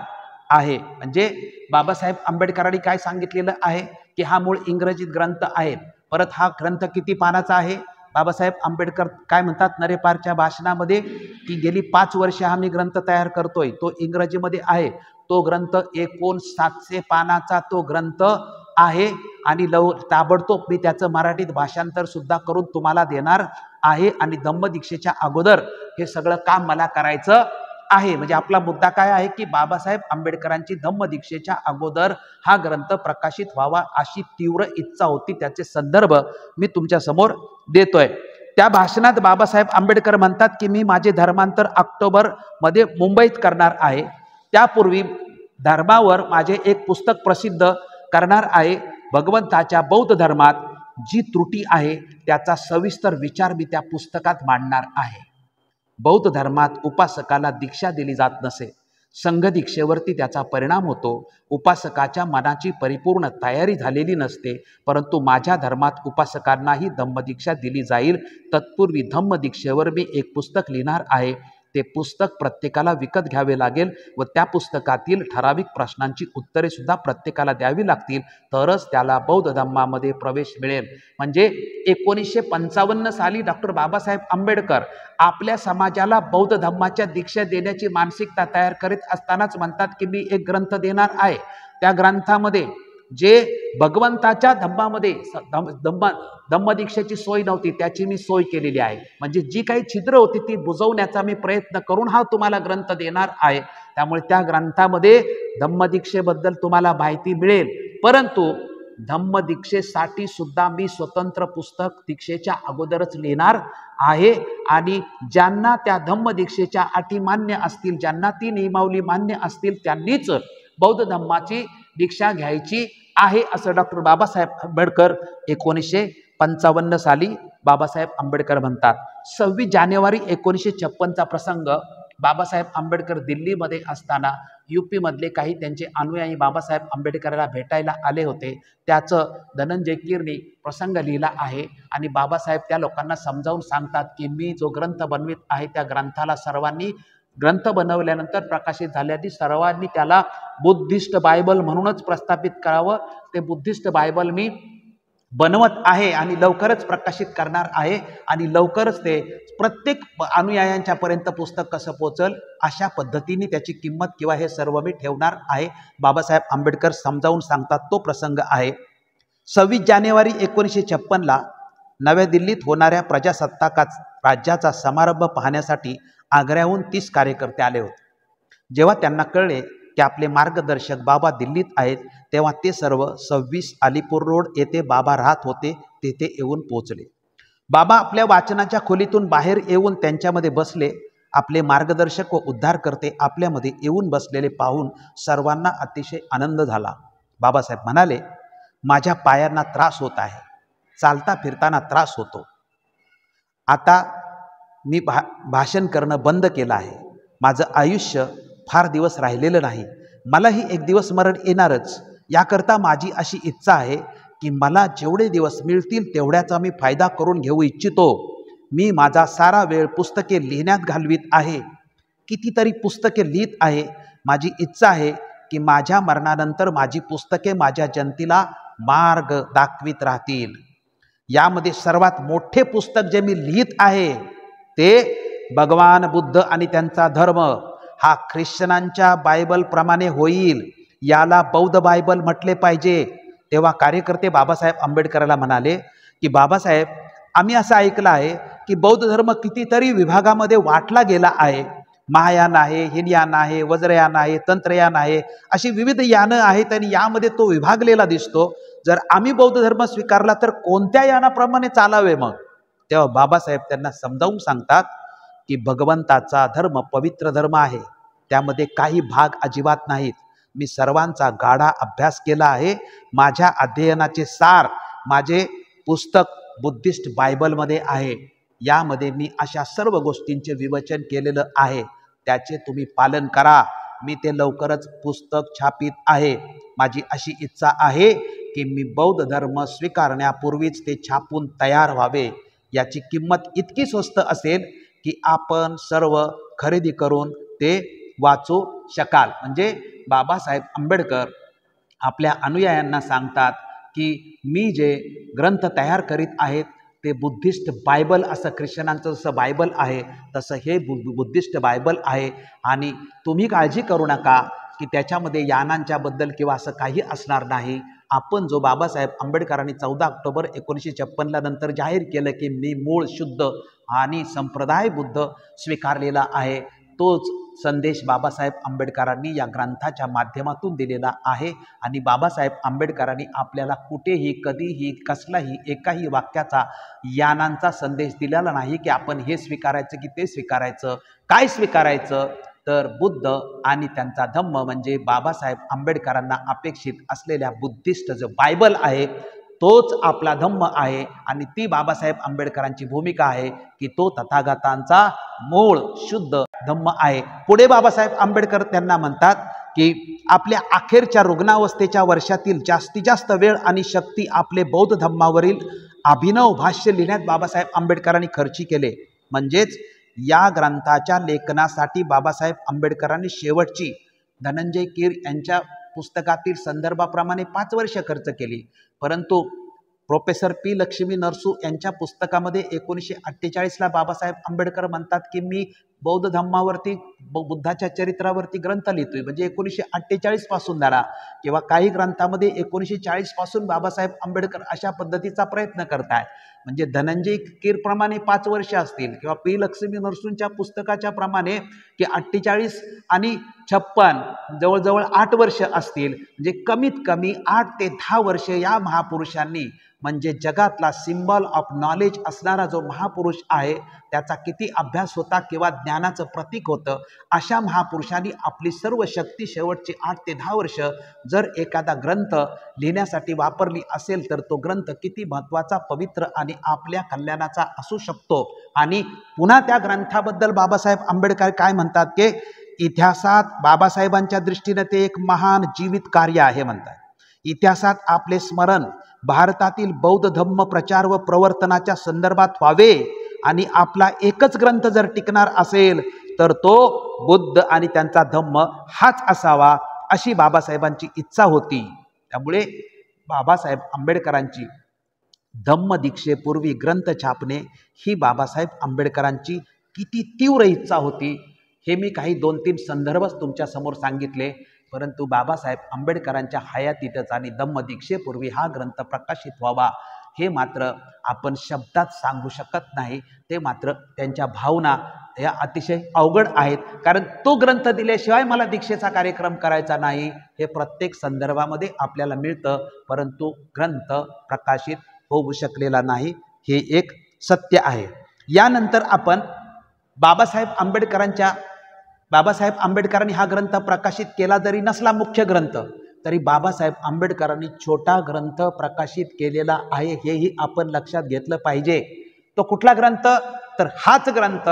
आहे. म्हणजे बाबासाहेब आंबेडकरांनी काय सांगितलेलं आहे की हा मूळ इंग्रजीत ग्रंथ आहे. परत हा ग्रंथ किती पानाचा आहे? बाबासाहेब आंबेडकर काय म्हणतात नरेपारच्या भाषणामध्ये की गेली 5 वर्ष हा मी ग्रंथ तयार करतोय, तो इंग्रजीमध्ये आहे. तो ग्रंथ 700 पानाचा तो ग्रंथ आहे आणि ताबडतोब मी त्याचं मराठीत भाषांतर सुद्धा करून तुम्हाला देणार आहे आणि धम्मदीक्षेच्या अगोदर हे सगळं काम मला करायचं आहे. म्हणजे आपला मुद्दा काय आहे की बाबासाहेब आंबेडकरांची धम्मदीक्षेच्या अगोदर हा ग्रंथ प्रकाशित व्हावा अशी तीव्र इच्छा होती. त्याचे संदर्भ मी तुमच्या समोर देतोय. त्या भाषणात बाबासाहेब आंबेडकर म्हणतात की मी माझे धर्मांतर ऑक्टोबरमध्ये मुंबईत करणार आहे. त्यापूर्वी धर्मावर माझे एक पुस्तक प्रसिद्ध करणार आहे. भगवंताच्या बौद्ध धर्मात जी त्रुटी आहे त्याचा सविस्तर विचार मी त्या पुस्तकात मांडणार आहे. बौद्ध धर्मात उपासकाला दीक्षा दिली जात नसे. संघ दीक्षेवरती त्याचा परिणाम होतो. उपासकाच्या मनाची परिपूर्ण तयारी झालेली नसते. परंतु माझ्या धर्मात उपासकांनाही धम्मदीक्षा दिली जाईल. तत्पूर्वी धम्मदीक्षेवर मी एक पुस्तक लिहिणार आहे. ते पुस्तक प्रत्येकाला विकत घ्यावे लागेल व त्या पुस्तकातील ठराविक प्रश्नांची उत्तरे सुद्धा प्रत्येकाला द्यावी लागतील, तरच त्याला बौद्ध धम्मामध्ये प्रवेश मिळेल. म्हणजे 1955 साली डॉक्टर बाबासाहेब आंबेडकर आपल्या समाजाला बौद्ध धम्माच्या दीक्षा देण्याची मानसिकता तयार करीत असतानाच म्हणतात की मी एक ग्रंथ देणार आहे. त्या ग्रंथामध्ये जे भगवंताच्या धम्मामध्ये धम्मदीक्षेची सोय नव्हती त्याची मी सोय केलेली आहे. म्हणजे जी काही छिद्र होती ती बुजवण्याचा मी प्रयत्न करून हा तुम्हाला ग्रंथ देणार आहे. त्यामुळे त्या ग्रंथामध्ये धम्मदीक्षेबद्दल तुम्हाला माहिती मिळेल. परंतु धम्मदीक्षेसाठी सुद्धा मी स्वतंत्र पुस्तक दीक्षेच्या अगोदरच लिहिणार आहे आणि ज्यांना त्या धम्मदीक्षेच्या अटी मान्य असतील, ज्यांना ती नियमावली मान्य असतील, त्यांनीच बौद्ध धम्माची दीक्षा घ्यायची आहे असं डॉक्टर बाबासाहेब आंबेडकर 1955 साली बाबासाहेब आंबेडकर म्हणतात. 26 जानेवारी 1956चा प्रसंग. बाबासाहेब आंबेडकर दिल्लीमध्ये असताना UP मधले काही त्यांचे अनुयायी बाबासाहेब आंबेडकरांना भेटायला आले होते. त्याचं धनंजय कीरनी प्रसंग लिहिला आहे आणि बाबासाहेब त्या लोकांना समजावून सांगतात की मी जो ग्रंथ बनवित आहे त्या ग्रंथाला सर्वांनी ग्रंथ बनवल्यानंतर प्रकाशित झाल्याने सर्वांनी त्याला बुद्धिस्ट बायबल म्हणूनच प्रस्थापित करावं. ते बुद्धिस्ट बायबल मी बनवत आहे आणि लवकरच प्रकाशित करणार आहे आणि लवकरच ते प्रत्येक अनुयायांच्या पर्यंत पुस्तक कसं पोचल अशा पद्धतीने त्याची किंमत किंवा हे सर्व मी ठेवणार आहे. बाबासाहेब आंबेडकर समजावून सांगतात. तो प्रसंग आहे. 26 जानेवारी 1956ला नव्या दिल्लीत होणाऱ्या प्रजासत्ताक राज्याचा समारंभ पाहण्यासाठी आग्र्याहून 30 कार्यकर्ते आले होते. जेव्हा त्यांना कळले की आपले मार्गदर्शक बाबा दिल्लीत आहेत, तेव्हा ते सर्व 26 अलीपूर रोड येथे बाबा राहत होते तेथे येऊन पोहोचले. बाबा आपल्या वाचनाच्या खोलीतून बाहेर येऊन त्यांच्यामध्ये बसले. आपले मार्गदर्शक व उद्धारकर्ते आपल्यामध्ये येऊन बसलेले पाहून सर्वांना अतिशय आनंद झाला. बाबासाहेब म्हणाले, माझ्या पायांना त्रास होत आहे, चालता फिरताना त्रास होतो. आता मी भाषण करणं बंद केलं आहे. माझं आयुष्य फार दिवस राहिलेलं नाही. मलाही एक दिवस मरण येणारच. याकरता माझी अशी इच्छा आहे की मला जेवढे दिवस मिळतील तेवढ्याचा मी फायदा करून घेऊ इच्छितो. मी माझा सारा वेळ पुस्तके लिहिण्यात घालवीत आहे, कितीतरी पुस्तके लिहित आहे. माझी इच्छा आहे की माझ्या मरणानंतर माझी पुस्तके माझ्या जनतेला मार्ग दाखवित राहतील. यामध्ये सर्वात मोठे पुस्तक जे मी लिहित आहे ते भगवान बुद्ध आणि त्यांचा धर्म हा ख्रिश्चनांच्या बायबलप्रमाणे होईल. याला बौद्ध बायबल म्हटले पाहिजे. तेव्हा कार्यकर्ते बाबासाहेब आंबेडकरांना म्हणाले की बाबासाहेब, आम्ही असं ऐकलं आहे की बौद्ध धर्म कितीतरी विभागामध्ये वाटला गेला आहे. महायान आहे, हिनयान आहे, वज्रयान आहे, तंत्रयान आहे, अशी विविध यानं आहेत आणि यामध्ये तो विभागलेला दिसतो. जर आम्ही बौद्ध धर्म स्वीकारला तर कोणत्या यानाप्रमाणे चालावे मग? तेव्हा बाबासाहेब त्यांना समजावून सांगतात की भगवंताचा धर्म पवित्र धर्म आहे, त्यामध्ये काही भाग अजिबात नाहीत. मी सर्वांचा गाढा अभ्यास केला आहे. माझ्या अध्ययनाचे सार माझे पुस्तक बुद्धिस्ट बायबलमध्ये आहे. यामध्ये मी अशा सर्व गोष्टींचे विवेचन केलेलं आहे. त्याचे तुम्ही पालन करा. मी ते लवकरच पुस्तक छापित आहे. माझी अशी इच्छा आहे की मी बौद्ध धर्म स्वीकारण्यापूर्वीच ते छापून तयार व्हावे. याची किंमत इतकी स्वस्त असेल की आपण सर्व खरेदी करून ते वाचू शकाल. म्हणजे बाबासाहेब आंबेडकर आपल्या अनुयायांना सांगतात की मी जे ग्रंथ तयार करीत आहेत ते बुद्धिस्ट बायबल, असं ख्रिश्चनांचं जसं बायबल आहे तसं हे बुद्धिस्ट बायबल आहे. आणि तुम्ही काळजी करू नका की त्याच्यामध्ये यानांच्याबद्दल किंवा असं काही असणार नाही. आपण जो बाबासाहेब आंबेडकरांनी 14 ऑक्टोबर 1956 नंतर जाहीर केलं की मी मूळ शुद्ध आणि संप्रदाय बुद्ध स्वीकारलेला आहे, तोच संदेश बाबासाहेब आंबेडकरांनी या ग्रंथाच्या माध्यमातून दिलेला आहे. आणि बाबासाहेब आंबेडकरांनी आपल्याला कुठेही कधीही कसलाही एकाही वाक्याचा यानांचा संदेश दिलेला नाही की आपण हे स्वीकारायचं की ते स्वीकारायचं. काय स्वीकारायचं तर बुद्ध आणि त्यांचा धम्म, म्हणजे बाबासाहेब आंबेडकरांना अपेक्षित असलेल्या बुद्धिस्ट जो बायबल आहे तोच आपला धम्म आहे. आणि ती बाबासाहेब आंबेडकरांची भूमिका आहे की तो तथागतांचा मूळ शुद्ध धम्म आहे. पुढे बाबासाहेब आंबेडकर त्यांना म्हणतात की आपल्या अखेरच्या रुग्णावस्थेच्या वर्षातील जास्तीत जास्त वेळ आणि शक्ती आपले बौद्ध धम्मावरील अभिनव भाष्य लिहिण्यात बाबासाहेब आंबेडकरांनी खर्ची केले. म्हणजेच या ग्रंथाच्या लेखनासाठी बाबासाहेब आंबेडकरांनी शेवटची धनंजय कीर यांच्या पुस्तकातील संदर्भाप्रमाणे 5 वर्ष खर्च केली. परंतु प्रोफेसर पी लक्ष्मी नरसू यांच्या पुस्तकामध्ये 1948ला बाबासाहेब आंबेडकर म्हणतात की मी बौद्ध धम्मावरती बुद्धाच्या चरित्रावरती ग्रंथ लिहितोय. म्हणजे 1948 पासून धरा किंवा काही ग्रंथामध्ये 1940 पासून बाबासाहेब आंबेडकर अशा पद्धतीचा प्रयत्न करताय. म्हणजे धनंजय कीरप्रमाणे 5 वर्ष असतील किंवा पी लक्ष्मी नरसूंच्या पुस्तकाच्या प्रमाणे की 48 आणि 56 जवळजवळ 8 वर्ष असतील. म्हणजे कमीत कमी 8 ते 10 वर्ष या महापुरुषांनी, म्हणजे जगातला सिम्बॉल ऑफ नॉलेज असणारा जो महापुरुष आहे त्याचा किती अभ्यास होता किंवा ज्ञानाचं प्रतीक होतं, अशा महापुरुषांनी आपली सर्व शक्ती शेवटची 8 ते 10 वर्ष जर एखादा ग्रंथ लिहिण्यासाठी वापरली असेल तर तो ग्रंथ किती महत्त्वाचा, पवित्र आणि आपल्या कल्याणाचा असू शकतो. आणि पुन्हा त्या ग्रंथाबद्दल बाबासाहेब आंबेडकर काय म्हणतात की इतिहासात बाबासाहेबांच्या दृष्टीने ते एक महान जीवित कार्य आहे म्हणतात. इतिहासात आपले स्मरण भारतातील बौद्ध धम्म प्रचार व प्रवर्तनाच्या संदर्भात व्हावे आणि आपला एकच ग्रंथ जर टिकणार असेल तर तो बुद्ध आणि त्यांचा धम्म हाच असावा, अशी बाबासाहेबांची इच्छा होती. त्यामुळे बाबासाहेब आंबेडकरांची धम्म दीक्षेपूर्वी ग्रंथ छापणे ही बाबासाहेब आंबेडकरांची किती तीव्र इच्छा होती हे मी काही 2-3 संदर्भच तुमच्या समोर सांगितले. परंतु बाबासाहेब आंबेडकरांच्या हयातीतच आणि धम्म दीक्षेपूर्वी हा ग्रंथ प्रकाशित व्हावा हे मात्र आपण शब्दात सांगू शकत नाही. ते मात्र त्यांच्या भावना या अतिशय अवघड आहेत. कारण तो ग्रंथ दिल्याशिवाय मला दीक्षेचा कार्यक्रम करायचा नाही हे प्रत्येक संदर्भामध्ये आपल्याला मिळतं, परंतु ग्रंथ प्रकाशित होऊ शकलेला नाही हे एक सत्य आहे. यानंतर आपण बाबासाहेब आंबेडकरांनी हा ग्रंथ प्रकाशित केला जरी नसला मुख्य ग्रंथ, तरी बाबासाहेब आंबेडकरांनी छोटा ग्रंथ प्रकाशित केलेला आहे हेही आपण लक्षात घेतलं पाहिजे. तो कुठला ग्रंथ तर हाच ग्रंथ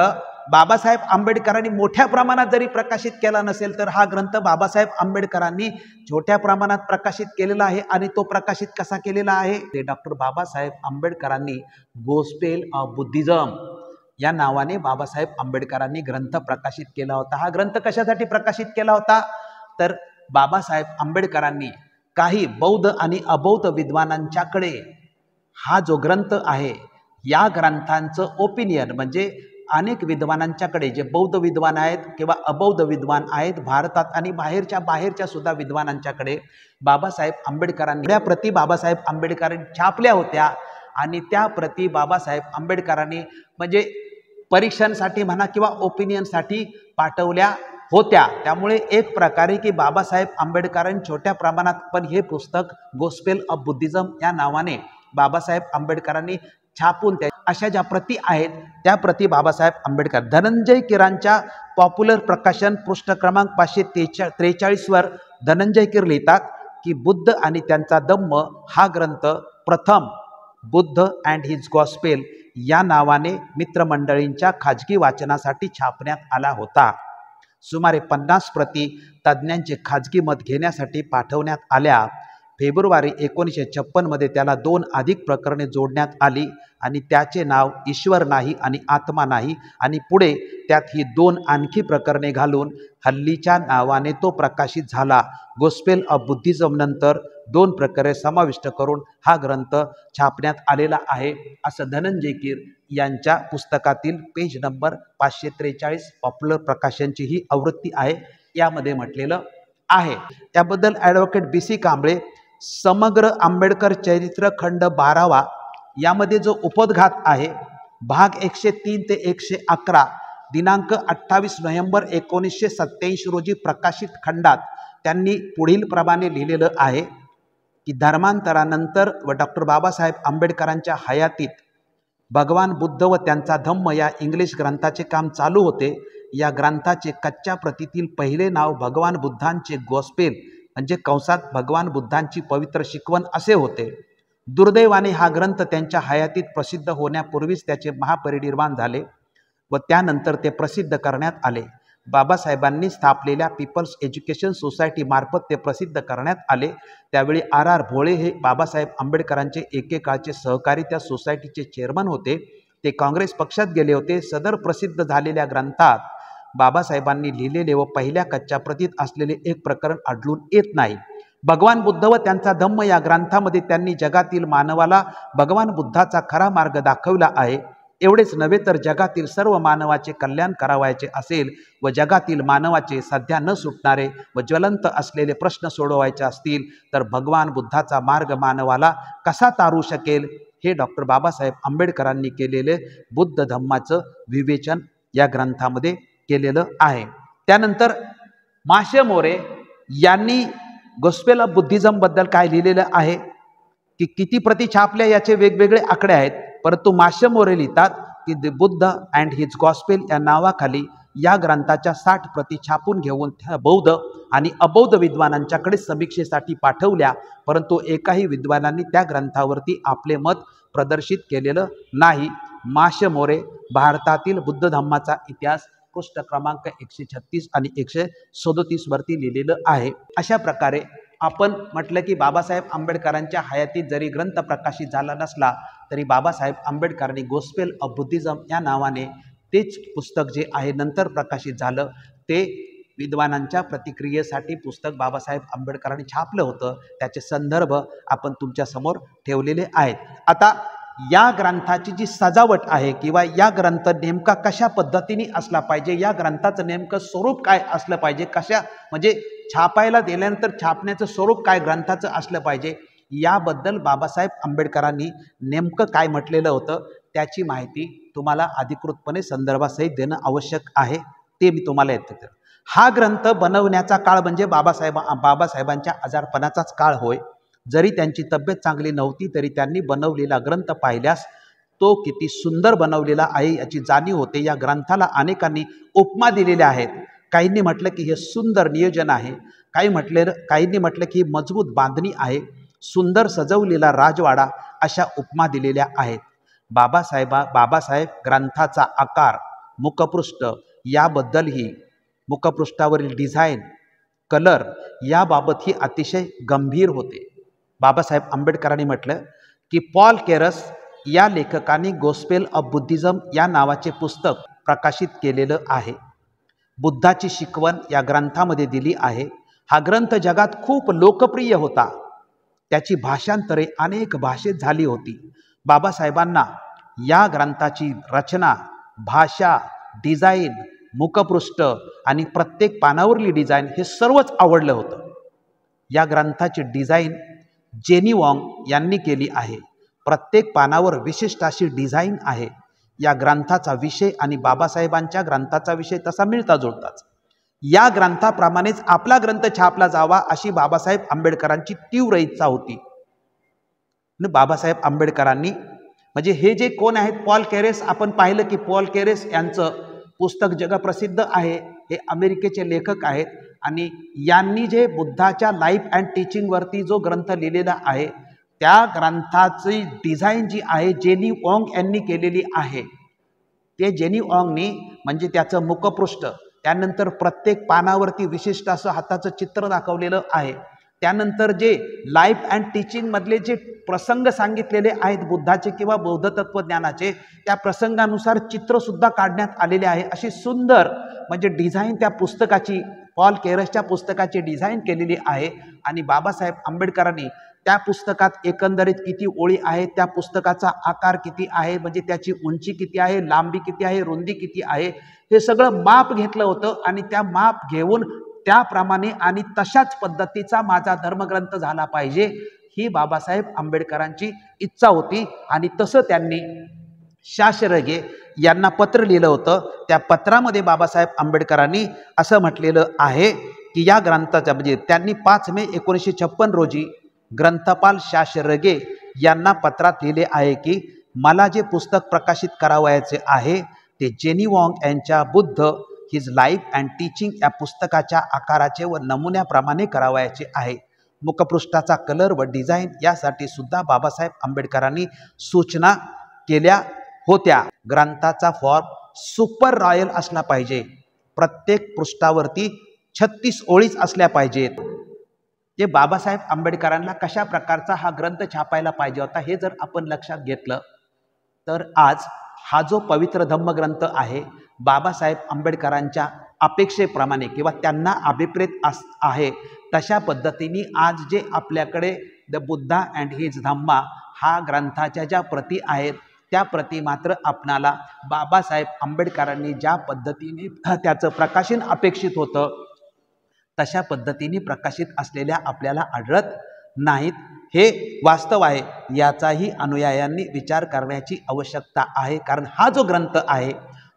बाबासाहेब आंबेडकरांनी मोठ्या प्रमाणात जरी प्रकाशित केला नसेल तर हा ग्रंथ बाबासाहेब आंबेडकरांनी छोट्या प्रमाणात प्रकाशित केलेला आहे. आणि तो प्रकाशित कसा केलेला आहे ते डॉक्टर बाबासाहेब आंबेडकरांनी गोस्पेल ऑफ बुद्धिझम या नावाने बाबासाहेब आंबेडकरांनी ग्रंथ प्रकाशित केला होता. हा ग्रंथ कशासाठी प्रकाशित केला होता तर बाबासाहेब आंबेडकरांनी काही बौद्ध आणि अबौद्ध विद्वानांच्याकडे हा जो ग्रंथ आहे या ग्रंथांचं ओपिनियन म्हणजे अनेक विद्वानांच्याकडे जे बौद्ध विद्वान आहेत किंवा अबौद्ध विद्वान आहेत भारतात आणि बाहेरच्या सुद्धा विद्वानांच्याकडे बाबासाहेब आंबेडकरांनी त्या प्रती बाबासाहेब आंबेडकरांनी छापल्या होत्या. आणि त्या प्रती बाबासाहेब आंबेडकरांनी म्हणजे परीक्षणासाठी म्हणा किंवा ओपिनियनसाठी पाठवल्या होत्या. त्यामुळे एक प्रकारे की बाबासाहेब आंबेडकरांनी छोट्या प्रमाणात पण हे पुस्तक गोस्पेल ऑफ बुद्धिझम या नावाने बाबासाहेब आंबेडकरांनी छापून त्या अशा ज्या प्रती आहेत त्या प्रती बाबासाहेब आंबेडकर धनंजय कीरांच्या पॉप्युलर प्रकाशन पृष्ठ क्रमांक 543 वर धनंजय कीर लिहितात की बुद्ध आणि त्यांचा धम्म हा ग्रंथ प्रथम बुद्ध अँड हिज गॉस्पेल या नावाने मित्रमंडळींच्या खाजगी वाचनासाठी छापण्यात आला होता. सुमारे 50 प्रती तज्ज्ञांचे खाजगी मत घेण्यासाठी पाठवण्यात आल्या. फेब्रुवारी 1956 मध्ये त्याला 2 अधिक प्रकरणे जोडण्यात आली आणि त्याचे नाव ईश्वर नाही आणि आत्मा नाही आणि पुढे त्यात ही 2 आणखी प्रकरणे घालून हल्लीच्या नावाने तो प्रकाशित झाला. गोस्पेल ऑफ बुद्धिझम नंतर 2 प्रकरणे समाविष्ट करून हा ग्रंथ छापण्यात आलेला आहे असं धनंजय कीर यांच्या पुस्तकातील पेज नंबर 543 पॉप्युलर प्रकाशनची ही आवृत्ती आहे यामध्ये म्हटलेलं आहे. त्याबद्दल ॲडव्होकेट BC कांबळे समग्र आंबेडकर चरित्र खंड 12वा यामध्ये जो उपोद्घात आहे भाग 103 ते 111 दिनांक 28 नोव्हेंबर 1987 रोजी प्रकाशित खंडात त्यांनी पुढील प्रमाणे लिहिलेलं आहे की धर्मांतरानंतर व डॉक्टर बाबासाहेब आंबेडकरांच्या हयातीत भगवान बुद्ध व त्यांचा धम्म या इंग्लिश ग्रंथाचे काम चालू होते. या ग्रंथाचे कच्च्या प्रतीतील पहिले नाव भगवान बुद्धांचे गॉस्पेल म्हणजे कंसात भगवान बुद्धांची पवित्र शिकवण असे होते. दुर्दैवाने हा ग्रंथ त्यांच्या हयातीत प्रसिद्ध होण्यापूर्वीच त्याचे महापरिनिर्वाण झाले व त्यानंतर ते प्रसिद्ध करण्यात आले. बाबासाहेबांनी स्थापलेल्या पीपल्स एज्युकेशन सोसायटी मार्फत ते प्रसिद्ध करण्यात आले. त्यावेळी RR भोळे हे बाबासाहेब आंबेडकरांचे एकेकाळचे सहकारी त्या सोसायटीचे चेअरमन होते. ते काँग्रेस पक्षात गेले होते. सदर प्रसिद्ध झालेल्या ग्रंथात बाबासाहेबांनी लिहिलेले व पहिल्या कच्च्या प्रतीत असलेले एक प्रकरण आढळून येत नाही. भगवान बुद्ध व त्यांचा धम्म या ग्रंथामध्ये त्यांनी जगातील मानवाला भगवान बुद्धाचा खरा मार्ग दाखवला आहे. एवढेच नव्हे तर जगातील सर्व मानवाचे कल्याण करावायचे असेल व जगातील मानवाचे सध्या न सुटणारे व ज्वलंत असलेले प्रश्न सोडवायचे असतील तर भगवान बुद्धाचा मार्ग मानवाला कसा तारू शकेल हे डॉक्टर बाबासाहेब आंबेडकरांनी केलेले बुद्ध धम्माचं विवेचन या ग्रंथामध्ये केलेलं आहे. त्यानंतर माशे मोरे यांनी गोस्पेल ऑफ बुद्धिझम बद्दल काय लिहिलेलं आहे की किती प्रती छापल्या याचे वेगवेगळे आकडे आहेत. परंतु माशे मोरे लिहितात की the Buddha and his gospel या नावाखाली या ग्रंथाच्या 60 प्रती छापून घेऊन त्या बौद्ध आणि अबौद्ध विद्वानांच्याकडे समीक्षेसाठी पाठवल्या. परंतु एकाही विद्वानांनी त्या ग्रंथावरती आपले मत प्रदर्शित केलेलं नाही. माशे मोरे भारतातील बुद्ध धम्माचा इतिहास पृष्ठ क्रमांक 136 आणि 137 वरती लिहिलेलं आहे. अशा प्रकारे आपण म्हटलं की बाबासाहेब आंबेडकरांच्या हयातीत जरी ग्रंथ प्रकाशित झाला नसला तरी बाबासाहेब आंबेडकरांनी गोस्पेल ऑफ बुद्धिझम या नावाने तेच पुस्तक जे आहे नंतर प्रकाशित झालं ते विद्वानांच्या प्रतिक्रियेसाठी पुस्तक बाबासाहेब आंबेडकरांनी छापलं होतं. त्याचे संदर्भ आपण तुमच्या समोर ठेवलेले आहेत. आता या ग्रंथाची जी सजावट आहे किंवा या ग्रंथ नेमका कशा पद्धतीने असला पाहिजे या ग्रंथाचं नेमकं स्वरूप काय असलं पाहिजे कशा म्हणजे छापायला दिल्यानंतर छापण्याचं स्वरूप काय ग्रंथाचं असलं पाहिजे याबद्दल बाबासाहेब आंबेडकरांनी नेमकं काय म्हटलेलं होतं त्याची माहिती तुम्हाला अधिकृतपणे संदर्भासहित देणं आवश्यक आहे. ते मी तुम्हाला येते. हा ग्रंथ बनवण्याचा काळ म्हणजे बाबासाहेबांच्या आजारपणाचाच काळ होय. जरी त्यांची तब्येत चांगली नव्हती तरी त्यांनी बनवलेला ग्रंथ पाहिल्यास तो किती सुंदर बनवलेला आहे याची जाणीव होते. या ग्रंथाला अनेकांनी उपमा दिलेल्या आहेत. काहींनी म्हटलं की हे सुंदर नियोजन आहे, काहींनी म्हटलं की मजबूत बांधणी आहे, सुंदर सजवलेला राजवाडा अशा उपमा दिलेल्या आहेत. बाबासाहेब ग्रंथाचा आकार मुखपृष्ठ याबद्दलही, मुखपृष्ठावरील डिझाईन, कलर याबाबतही अतिशय गंभीर होते. बाबासाहेब आंबेडकरांनी म्हटलं की पॉल केरस या लेखकाने गोस्पेल ऑफ बुद्धिझम या नावाचे पुस्तक प्रकाशित केलेलं आहे. बुद्धाची शिकवण या ग्रंथामध्ये दिली आहे. हा ग्रंथ जगात खूप लोकप्रिय होता. त्याची भाषांतरे अनेक भाषेत झाली होती. बाबासाहेबांना या ग्रंथाची रचना, भाषा, डिझाईन, मुखपृष्ठ आणि प्रत्येक पानावरली डिझाईन हे सर्वच आवडलं होतं. या ग्रंथाची डिझाईन जेनी वॉंग यांनी केली आहे. प्रत्येक पानावर विशिष्ट अशी डिझाईन आहे. या ग्रंथाचा विषय आणि बाबासाहेबांच्या ग्रंथाचा विषय तसा मिळता जुळताच. या ग्रंथाप्रमाणेच आपला ग्रंथ छापला जावा अशी बाबासाहेब आंबेडकरांची तीव्र इच्छा होती. बाबासाहेब आंबेडकरांनी म्हणजे हे जे कोण आहेत, पॉल केरेस, आपण पाहिलं की पॉल केरेस यांचं पुस्तक जगप्रसिद्ध आहे. हे अमेरिकेचे लेखक आहेत आणि यांनी जे बुद्धाच्या लाईफ अँड टीचिंगवरती जो ग्रंथ लिहिलेला आहे त्या ग्रंथाची डिझाईन जी आहे जेनी वॉंग यांनी केलेली आहे. ते जेनी वॉंगनी म्हणजे त्याचं मुखपृष्ठ, त्यानंतर प्रत्येक पानावरती विशिष्ट असं हाताचं चित्र दाखवलेलं आहे. त्यानंतर जे लाईफ अँड टीचिंगमधले जे प्रसंग सांगितलेले आहेत बुद्धाचे किंवा बौद्ध तत्त्वज्ञानाचे, त्या प्रसंगानुसार चित्रसुद्धा काढण्यात आलेले आहे. अशी सुंदर म्हणजे डिझाईन त्या पुस्तकाची, पॉल केरसच्या पुस्तकाची डिझाईन केलेली आहे. आणि बाबासाहेब आंबेडकरांनी त्या पुस्तकात एकंदरीत किती ओळी आहेत, त्या पुस्तकाचा आकार किती आहे, म्हणजे त्याची उंची किती आहे, लांबी किती आहे, रुंदी किती आहे, हे सगळं माप घेतलं होतं. आणि त्या माप घेऊन त्याप्रमाणे आणि तशाच पद्धतीचा माझा धर्मग्रंथ झाला पाहिजे ही बाबासाहेब आंबेडकरांची इच्छा होती. आणि तसं त्यांनी शासरगे यांना पत्र लिहिलं होतं. त्या पत्रामध्ये बाबासाहेब आंबेडकरांनी असं म्हटलेलं आहे की या ग्रंथाचा म्हणजे त्यांनी 5 मे 1956 रोजी ग्रंथपाल शासरगे यांना पत्रात लिहिले आहे की मला जे पुस्तक प्रकाशित करावयाचे आहे ते जेनी वॉंग यांच्या Buddha his life and teaching या पुस्तकाच्या आकाराचे व नमुन्याप्रमाणे करावयाचे आहे. मुखपृष्ठाचा कलर व डिझाईन यासाठी सुद्धा बाबासाहेब आंबेडकरांनी सूचना केल्या होत्या. ग्रंथाचा फॉर्म सुपर रॉयल असला पाहिजे. प्रत्येक पृष्ठावरती 36 ओळीच असल्या पाहिजेत. जे बाबासाहेब आंबेडकरांना कशा प्रकारचा हा ग्रंथ छापायला पाहिजे होता हे जर आपण लक्षात घेतलं तर आज हा जो पवित्र धम्मग्रंथ आहे बाबासाहेब आंबेडकरांच्या अपेक्षेप्रमाणे किंवा त्यांना अभिप्रेत आहे तशा पद्धतीने आज जे आपल्याकडे द बुद्धा अँड हिज धम्मा हा ग्रंथाच्या ज्या प्रती आहेत त्या प्रती मात्र आपणाला बाबासाहेब आंबेडकरांनी ज्या पद्धतीने त्याचं प्रकाशन अपेक्षित होतं तशा पद्धतीने प्रकाशित असलेल्या आपल्याला आढळत नाहीत. हे वास्तव आहे. याचाही अनुयायांनी विचार करण्याची आवश्यकता आहे. कारण हा जो ग्रंथ आहे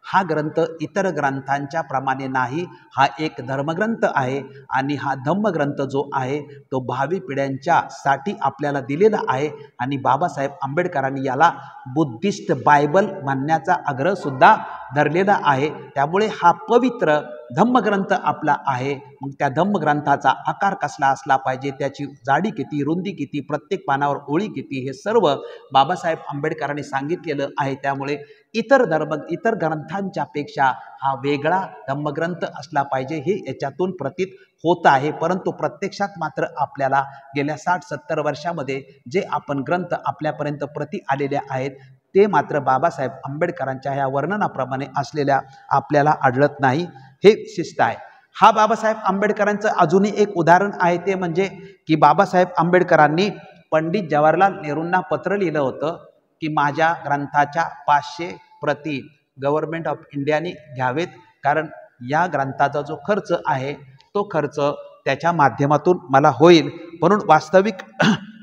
हा ग्रंथ इतर ग्रंथांच्या प्रमाणे नाही. हा एक धर्मग्रंथ आहे आणि हा धम्मग्रंथ जो आहे तो भावी पिढ्यांच्या साठी आपल्याला दिलेला आहे. आणि बाबासाहेब आंबेडकरांनी याला बुद्धिस्ट बायबल म्हणण्याचा आग्रहसुद्धा धरलेला आहे. त्यामुळे हा पवित्र धम्मग्रंथ आपला आहे. मग त्या धम्मग्रंथाचा आकार कसला असला पाहिजे, त्याची जाडी किती, रुंदी किती, प्रत्येक पानावर ओळी किती, हे सर्व बाबासाहेब आंबेडकरांनी सांगितलेलं आहे. त्यामुळे इतर ग्रंथांच्या पेक्षा हा वेगळा धम्मग्रंथ असला पाहिजे हे याच्यातून प्रतीत होत आहे. परंतु प्रत्यक्षात मात्र आपल्याला गेल्या 60-70 वर्षामध्ये जे आपण ग्रंथ आपल्यापर्यंत प्रती आलेल्या आहेत ते मात्र बाबासाहेब आंबेडकरांच्या ह्या वर्णनाप्रमाणे असलेल्या आपल्याला आढळत नाही. हे शिस्त आहे. हा बाबासाहेब आंबेडकरांचं अजूनही एक उदाहरण आहे ते म्हणजे की बाबासाहेब आंबेडकरांनी पंडित जवाहरलाल नेहरूंना पत्र लिहिलं होतं की माझ्या ग्रंथाच्या 500 प्रती गव्हर्नमेंट ऑफ इंडियाने घ्यावेत. कारण या ग्रंथाचा जो खर्च आहे तो खर्च त्याच्या माध्यमातून मला होईल. म्हणून वास्तविक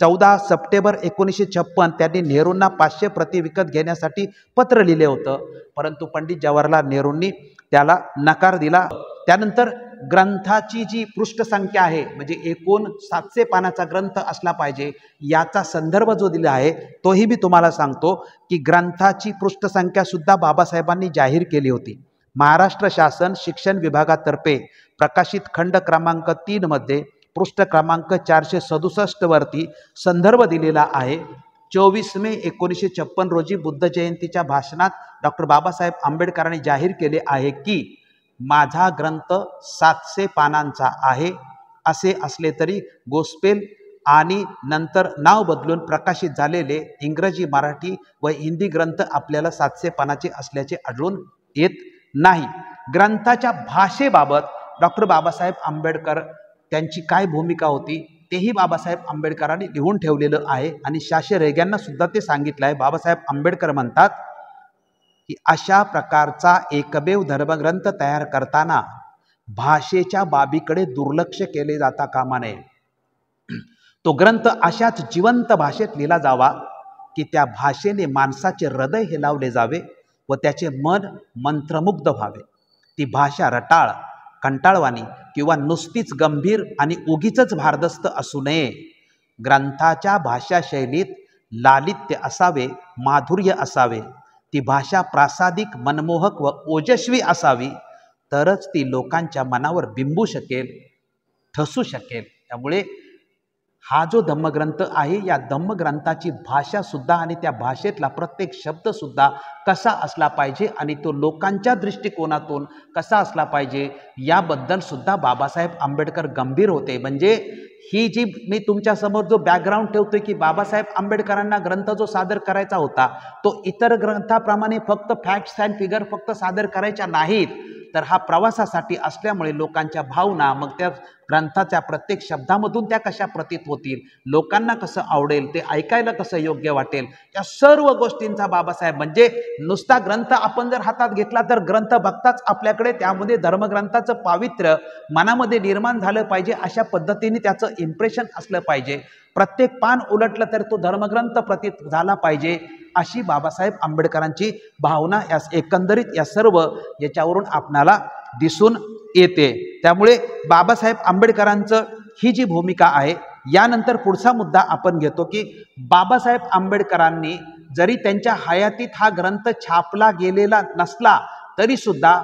14 सप्टेंबर 1956 त्यांनी नेहरूंना 500 प्रती विकत घेण्यासाठी पत्र लिहिले होतं. परंतु पंडित जवाहरलाल नेहरूंनी त्याला नकार दिला. त्यानंतर ग्रंथाची जी पृष्ठसंख्या आहे म्हणजे एकूण 700 पानाचा ग्रंथ असला पाहिजे याचा संदर्भ जो दिला आहे तोही मी तुम्हाला सांगतो की ग्रंथाची पृष्ठसंख्या सुद्धा बाबासाहेबांनी जाहीर केली होती. महाराष्ट्र शासन शिक्षण विभागातर्फे प्रकाशित खंड क्रमांक 3 मध्ये पृष्ठ क्रमांक 467 वरती संदर्भ दिलेला आहे. 24 मे 1956 रोजी बुद्ध जयंतीच्या भाषणात डॉक्टर बाबासाहेब आंबेडकरांनी जाहीर केले आहे की माझा ग्रंथ 700 पानांचा आहे. असे असले तरी गोस्पेल आणि नंतर नाव बदलून प्रकाशित झालेले इंग्रजी, मराठी व हिंदी ग्रंथ आपल्याला 700 पानाचे असल्याचे आढळून येत नाही. ग्रंथाच्या भाषेबाबत डॉक्टर बाबासाहेब आंबेडकर त्यांची काय भूमिका होती तेही बाबासाहेब आंबेडकरांनी लिहून ठेवलेलं आहे आणि शास्त्री रेग्यांना सुद्धा ते सांगितलं आहे. बाबासाहेब आंबेडकर म्हणतात की अशा प्रकारचा एकमेव धर्मग्रंथ तयार करताना भाषेच्या बाबीकडे दुर्लक्ष केले जाता कामा नये. तो ग्रंथ अशाच जिवंत भाषेत लिहिला जावा की त्या भाषेने माणसाचे हृदय हेलावले जावे व त्याचे मन मंत्रमुग्ध व्हावे. ती भाषा रटाळ, कंटाळवाणी किंवा नुसतीच गंभीर आणि उगीचच भारदस्त असू नये. ग्रंथाच्या भाषाशैलीत लालित्य असावे, माधुर्य असावे. ती भाषा प्रासादिक, मनमोहक व ओजस्वी असावी, तरच ती लोकांच्या मनावर बिंबू शकेल, ठसू शकेल. त्यामुळे हा जो धम्मग्रंथ आहे या धम्मग्रंथाची भाषासुद्धा आणि त्या भाषेतला प्रत्येक शब्दसुद्धा कसा असला पाहिजे आणि तो लोकांच्या दृष्टिकोनातून कसा असला पाहिजे याबद्दल सुद्धा बाबासाहेब आंबेडकर गंभीर होते. म्हणजे ही जी मी तुमच्यासमोर जो बॅकग्राऊंड ठेवतोय की बाबासाहेब आंबेडकरांना ग्रंथ जो सादर करायचा होता तो इतर ग्रंथाप्रमाणे फक्त फॅक्ट्स अँड फिगर फक्त सादर करायच्या नाहीत, तर हा प्रवासासाठी असल्यामुळे लोकांच्या भावना मग त्या ग्रंथाच्या प्रत्येक शब्दामधून त्या कशा प्रतीत होतील, लोकांना कसं आवडेल, ते ऐकायला कसं योग्य वाटेल, या सर्व गोष्टींचा बाबासाहेब म्हणजे नुसता ग्रंथ आपण जर हातात घेतला तर ग्रंथ बघताच आपल्याकडे त्यामध्ये धर्मग्रंथाचं पावित्र्य मनामध्ये निर्माण झालं पाहिजे, अशा पद्धतीने त्याचं इम्प्रेशन असलं पाहिजे. प्रत्येक पान उलटलं तर तो धर्मग्रंथ प्रतीत झाला पाहिजे, अशी बाबासाहेब आंबेडकरांची भावना या एकंदरीत या सर्व याच्यावरून आपणाला दिसून येते. त्यामुळे बाबासाहेब आंबेडकरांचं ही जी भूमिका आहे. यानंतर पुढचा मुद्दा आपण घेतो की बाबासाहेब आंबेडकरांनी जरी त्यांच्या हयातीत हा ग्रंथ छापला गेलेला नसला तरी सुद्धा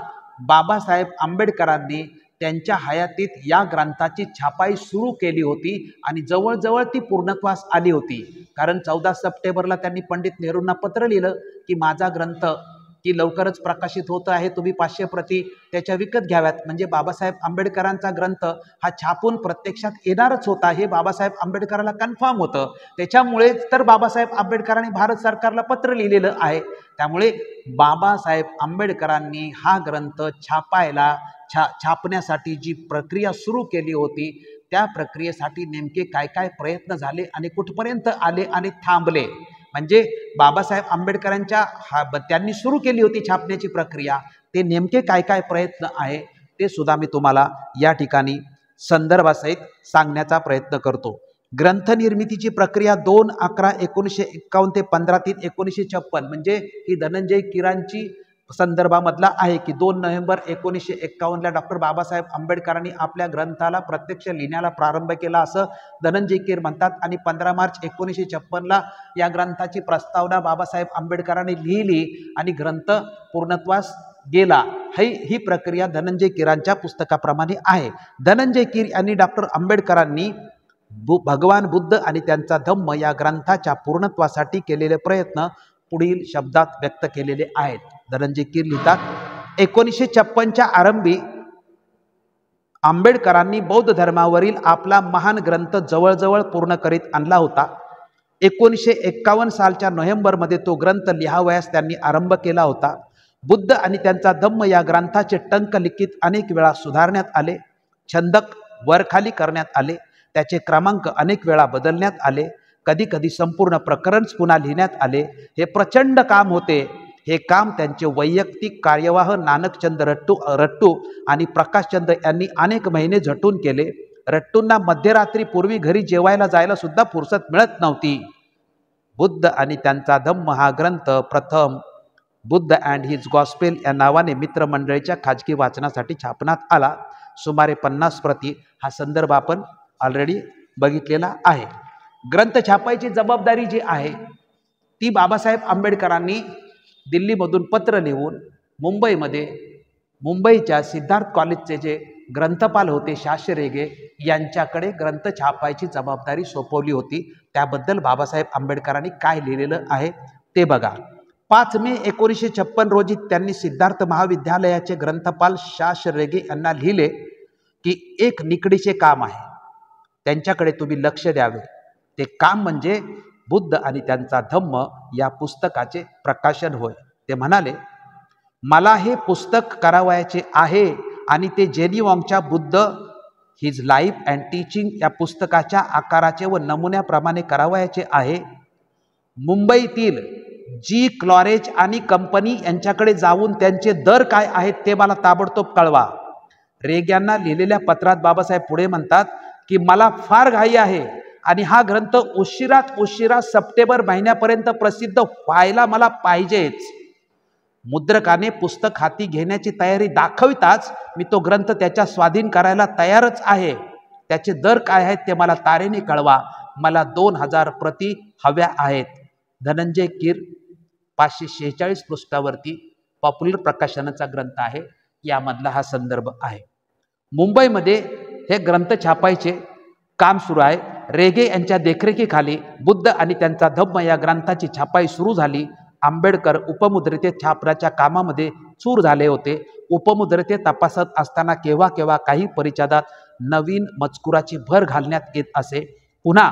बाबासाहेब आंबेडकरांनी त्यांच्या हयातीत या ग्रंथाची छापाई सुरू केली होती आणि जवळजवळ ती पूर्णत्वास आली होती. कारण 14 सप्टेंबरला त्यांनी पंडित नेहरूंना पत्र लिहिलं की माझा ग्रंथ की लवकरच प्रकाशित होत आहे, तुम्ही 500 प्रती त्याच्या विकत घ्याव्यात. म्हणजे बाबासाहेब आंबेडकरांचा ग्रंथ हा छापून प्रत्यक्षात येणारच होता हे बाबासाहेब आंबेडकरांना कन्फर्म होतं. त्याच्यामुळे तर बाबासाहेब आंबेडकरांनी भारत सरकारला पत्र लिहिलेलं आहे. त्यामुळे बाबासाहेब आंबेडकरांनी हा ग्रंथ छापण्यासाठी जी प्रक्रिया सुरू केली होती त्या प्रक्रियेसाठी नेमके काय काय प्रयत्न झाले आणि कुठपर्यंत आले आणि थांबले, म्हणजे बाबासाहेब आंबेडकरांच्या त्यांनी सुरू केली होती छापण्याची प्रक्रिया, ते नेमके काय काय प्रयत्न आहे ते सुद्धा मी तुम्हाला या ठिकाणी संदर्भासहित सांगण्याचा प्रयत्न करतो. ग्रंथ निर्मितीची प्रक्रिया 2/11/1951 ते 15/3/1956 म्हणजे ही धनंजय कीरांची संदर्भामधला आहे की 2 नोव्हेंबर 1951ला डॉक्टर बाबासाहेब आंबेडकरांनी आपल्या ग्रंथाला प्रत्यक्ष लिहिण्याला प्रारंभ केला असं धनंजय कीर म्हणतात आणि 15 मार्च 1956ला या ग्रंथाची प्रस्तावना बाबासाहेब आंबेडकरांनी लिहिली आणि ग्रंथ पूर्णत्वास गेला. ही प्रक्रिया धनंजय कीरांच्या पुस्तकाप्रमाणे आहे. धनंजय कीर यांनी डॉक्टर आंबेडकरांनी भगवान बुद्ध आणि त्यांचा धम्म या ग्रंथाच्या पूर्णत्वासाठी केलेले प्रयत्न पुढील शब्दात व्यक्त केलेले आहेत. धनंजय कीर लिहितात, 1956च्या आरंभी आंबेडकरांनी बौद्ध धर्मावरील आपला महान ग्रंथ जवळजवळ पूर्ण करीत आणला होता. 1951 सालच्या नोव्हेंबरमध्ये तो ग्रंथ लिहावयास त्यांनी आरंभ केला होता. बुद्ध आणि त्यांचा धम्म या ग्रंथाचे टंक लिखित अनेक वेळा सुधारण्यात आले, छंदक वरखाली करण्यात आले, त्याचे क्रमांक अनेक वेळा बदलण्यात आले, कधी कधी संपूर्ण प्रकरण पुन्हा लिहिण्यात आले. हे प्रचंड काम होते. हे काम त्यांचे वैयक्तिक कार्यवाह नानकचंद रट्टू आणि प्रकाशचंद यांनी अनेक महिने झटून केले. रट्टूंना मध्यरात्रीपूर्वी घरी जेवायला जायला सुद्धा फुरसत मिळत नव्हती. बुद्ध आणि त्यांचा धम्म हा ग्रंथ प्रथम बुद्ध अँड हिज गॉस्पेल या नावाने मित्रमंडळीच्या खाजगी वाचनासाठी छापण्यात आला. सुमारे 50 प्रती हा संदर्भ आपण ऑलरेडी बघितलेला आहे. ग्रंथ छापायची जबाबदारी जी आहे ती बाबासाहेब आंबेडकरांनी दिल्लीमधून पत्र लिहून मुंबईच्या सिद्धार्थ कॉलेजचे जे ग्रंथपाल होते शास्त्री रेगे यांच्याकडे ग्रंथ छापायची जबाबदारी सोपवली होती। त्याबद्दल बाबासाहेब आंबेडकरांनी काय लिहिलेलं आहे ते बघा। 5 मे 1956 रोजी त्यांनी सिद्धार्थ महाविद्यालयाचे ग्रंथपाल शास्त्री रेगे यांना लिहिले की एक निकडीचे काम आहे, त्यांच्याकडे तुम्ही लक्ष द्यावे। ते काम म्हणजे बुद्ध आणि त्यांचा धम्म या पुस्तकाचे प्रकाशन होय। ते म्हणाले, मला हे पुस्तक करावयाचे आहे आणि ते जेनी वॉंगच्या Buddha his life and teaching या पुस्तकाच्या आकाराचे व नमुन्याप्रमाणे करावयाचे आहे। मुंबईतील जी क्लॉरेज आणि कंपनी यांच्याकडे जाऊन त्यांचे दर काय आहेत ते मला ताबडतोब कळवा। रेग्यांना लिहिलेल्या पत्रात बाबासाहेब पुढे म्हणतात की मला फार घाई आहे आणि हा ग्रंथ उशिरात उशिरा सप्टेंबर महिन्यापर्यंत प्रसिद्ध व्हायला मला पाहिजेच। मुद्रकाने पुस्तक हाती घेण्याची तयारी दाखविताच मी तो ग्रंथ त्याच्या स्वाधीन करायला तयारच आहे। त्याचे दर काय आहेत ते मला तारेने कळवा। मला 2000 प्रती हव्या आहेत। धनंजय कीर 546 पृष्ठावरती पॉप्युलर प्रकाशनाचा ग्रंथ आहे, यामधला हा संदर्भ आहे। मुंबईमध्ये हे ग्रंथ छापायचे काम सुरू आहे। रेगे यांच्या देखरेखीखाली बुद्ध आणि त्यांचा धम्म या ग्रंथाची छापाई सुरू झाली। आंबेडकर उपमुद्रिते छापण्याच्या कामामध्ये चूर झाले होते। उपमुद्रिते तपासत असताना केव्हा केव्हा काही परिच्छेदात नवीन मजकुराची भर घालण्यात येत असे, पुन्हा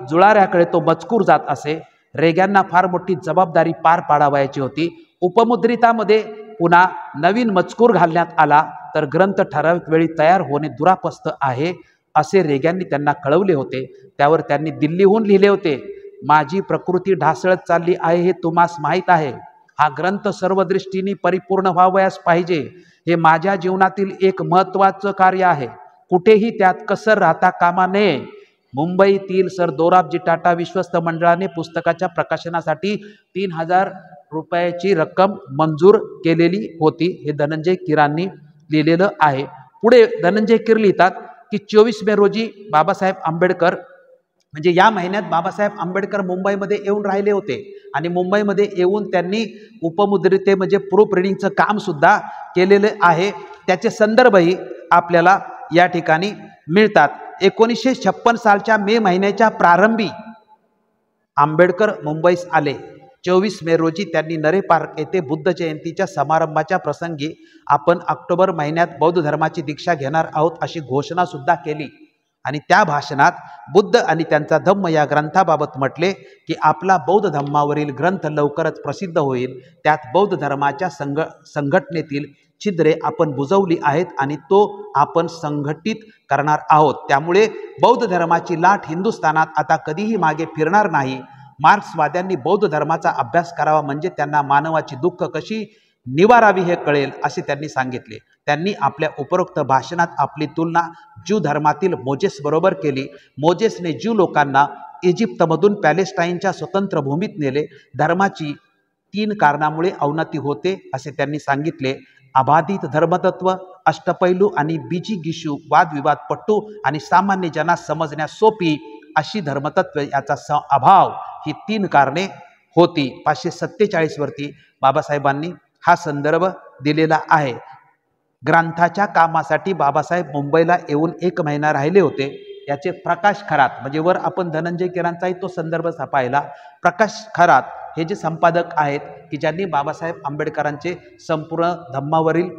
जुळाऱ्याकडे तो मजकूर जात असे। रेग्यांना फार मोठी जबाबदारी पार पाडावयाची होती। उपमुद्रितामध्ये पुन्हा नवीन मजकूर घालण्यात आला तर ग्रंथ ठराविक वेळी तयार होणे दुरापस्त आहे असे रेग्यांनी त्यांना कळवले होते। त्यावर त्यांनी दिल्लीहून लिहिले होते, माझी प्रकृती ढासळत चालली आहे हे तुम्हास माहीत आहे। हा ग्रंथ सर्व दृष्टीने परिपूर्ण व्हावयास पाहिजे। हे माझ्या जीवनातील एक महत्त्वाचं कार्य आहे। कुठेही त्यात कसर राहता कामा नये। मुंबईतील सर दोराबजी टाटा विश्वस्त मंडळाने पुस्तकाच्या प्रकाशनासाठी 3000 रुपयाची रक्कम मंजूर केलेली होती। हे धनंजय कीरांनी लिहिलेलं आहे। पुढे धनंजय कीर लिहितात की 24 मे रोजी बाबासाहेब आंबेडकर म्हणजे या महिन्यात बाबासाहेब आंबेडकर मुंबईमध्ये येऊन राहिले होते आणि मुंबईमध्ये येऊन त्यांनी उपमुद्रिते म्हणजे प्रूफ रिडिंगचं काम सुद्धा केलेलं आहे। त्याचे संदर्भही आपल्याला या ठिकाणी मिळतात। 1956 सालच्या मे महिन्याच्या प्रारंभी आंबेडकर मुंबईस आले। 24 मे रोजी त्यांनी नरे पार्क येथे बुद्ध जयंतीच्या समारंभाच्या प्रसंगी आपण ऑक्टोबर महिन्यात बौद्ध धर्माची दीक्षा घेणार आहोत अशी घोषणा सुद्धा केली आणि त्या भाषणात बुद्ध आणि त्यांचा धम्म या ग्रंथाबाबत म्हटले की आपला बौद्ध धम्मावरील ग्रंथ लवकरच प्रसिद्ध होईल। त्यात बौद्ध धर्माच्या संघटनेतील छिद्रे आपण बुजवली आहेत आणि तो आपण संघटित करणार आहोत। त्यामुळे बौद्ध धर्माची लाट हिंदुस्थानात आता कधीही मागे फिरणार नाही। मार्क्सवाद्यांनी बौद्ध धर्माचा अभ्यास करावा म्हणजे त्यांना मानवाची दुःख कशी निवारावी हे कळेल असे त्यांनी सांगितले। त्यांनी आपल्या उपरोक्त भाषणात आपली तुलना ज्यू धर्मातील मोजेस बरोबर केली। मोजेसने ज्यू लोकांना इजिप्तमधून पॅलेस्टाईनच्या स्वतंत्र भूमीत नेले। धर्माची 3 कारणामुळे अवनती होते असे त्यांनी सांगितले, अबाधित धर्मतत्व, अष्टपैलू आणि बीजिगिशू वादविवाद पट्टू आणि सामान्य जनास समजण्यास सोपी अशी धर्मतत्व याचा अभाव ही 3 कारणे होती। 547 वरती बाबासाहेबांनी हा संदर्भ दिलेला आहे। ग्रंथाच्या कामासाठी बाबासाहेब मुंबईला येऊन 1 महिना राहिले होते। याचे प्रकाश खरात म्हणजे वर आपण धनंजय कीरांचाही तो संदर्भ पाहिला। प्रकाश खरात हे जे संपादक आहेत की ज्यांनी बाबासाहेब आंबेडकरांचे संपूर्ण धम्मावरील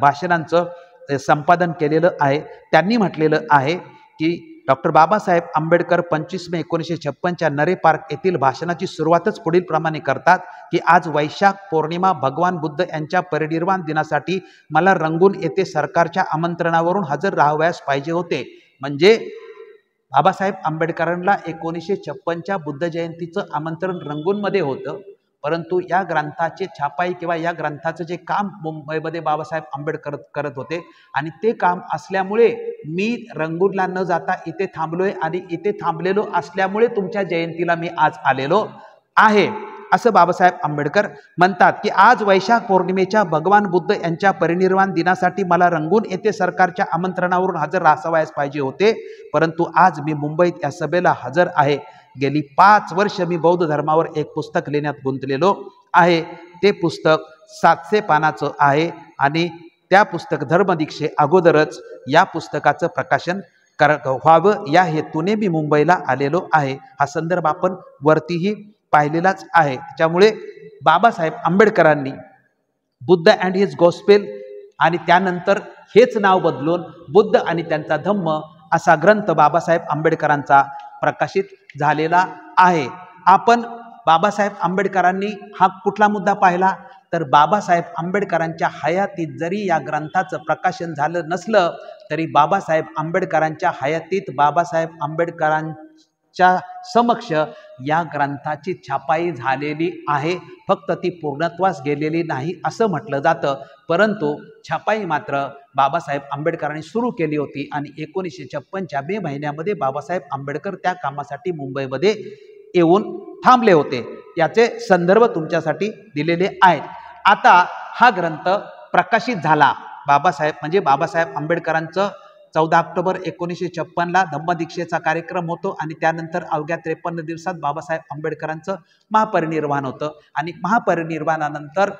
भाषणांचं संपादन केलेलं आहे, त्यांनी म्हटलेलं आहे की डॉक्टर बाबासाहेब आंबेडकर 25 मे 1956च्या नरे पार्क येथील भाषणाची सुरुवातच पुढील प्रमाणे करतात की आज वैशाख पौर्णिमा भगवान बुद्ध यांच्या परिनिर्वाण दिनासाठी मला रंगून येथे सरकारच्या आमंत्रणावरून हजर राहावयास पाहिजे होते। म्हणजे बाबासाहेब आंबेडकरांना 1956च्या बुद्ध जयंतीचं आमंत्रण रंगूनमध्ये होतं, परंतु या ग्रंथाचे छापाई किंवा या ग्रंथाचं जे काम मुंबईमध्ये बाबासाहेब आंबेडकर करत होते आणि ते काम असल्यामुळे मी रंगूनला न जाता इथे थांबलोय आणि इथे थांबलेलो असल्यामुळे तुमच्या जयंतीला मी आज आलेलो आहे असं बाबासाहेब आंबेडकर म्हणतात की आज वैशाख पौर्णिमेच्या भगवान बुद्ध यांच्या परिनिर्वाण दिनासाठी मला रंगून येथे सरकारच्या आमंत्रणावरून हजर राहावयास पाहिजे होते, परंतु आज मी मुंबईत या सभेला हजर आहे। गेली 5 वर्ष मी बौद्ध धर्मावर एक पुस्तक लिहिण्यात गुंतलेलो आहे। ते पुस्तक 700 पानाचं आहे आणि त्या पुस्तक धर्मदीक्षे अगोदरच या पुस्तकाचं प्रकाशन व्हावं या हेतूने मी मुंबईला आलेलो आहे। हा संदर्भ आपण वरतीही पाहिलेलाच आहे। त्यामुळे बाबासाहेब आंबेडकरांनी बुद्ध अँड हिज गॉस्पेल आणि त्यानंतर हेच नाव बदलून बुद्ध आणि त्यांचा धम्म असा ग्रंथ बाबासाहेब आंबेडकरांचा प्रकाशित झालेला आहे। आपण बाबासाहेब आंबेडकरांनी हा कुठला मुद्दा पाहिला तर बाबासाहेब आंबेडकरांच्या हयातीत जरी या ग्रंथाचं प्रकाशन झालं नसलं तरी बाबासाहेब आंबेडकरांच्या हयातीत बाबासाहेब आंबेडकरांच्या समक्ष या ग्रंथाची छापाई झालेली आहे। फक्त ती पूर्णत्वास गेलेली नाही असं म्हटलं जातं, परंतु छापाई मात्र बाबासाहेब आंबेडकरांनी सुरू केली होती आणि 1956च्या मे महिन्यामध्ये बाबासाहेब आंबेडकर त्या कामासाठी मुंबईमध्ये येऊन थांबले होते। याचे संदर्भ तुमच्यासाठी दिलेले आहेत। आता हा ग्रंथ प्रकाशित झाला बाबासाहेब आंबेडकरांचं 14 ऑक्टोबर 1956ला धम्मदीक्षेचा कार्यक्रम होतो आणि त्यानंतर अवघ्या 53 दिवसात बाबासाहेब आंबेडकरांचं महापरिनिर्वाण होतं आणि महापरिनिर्वाणानंतर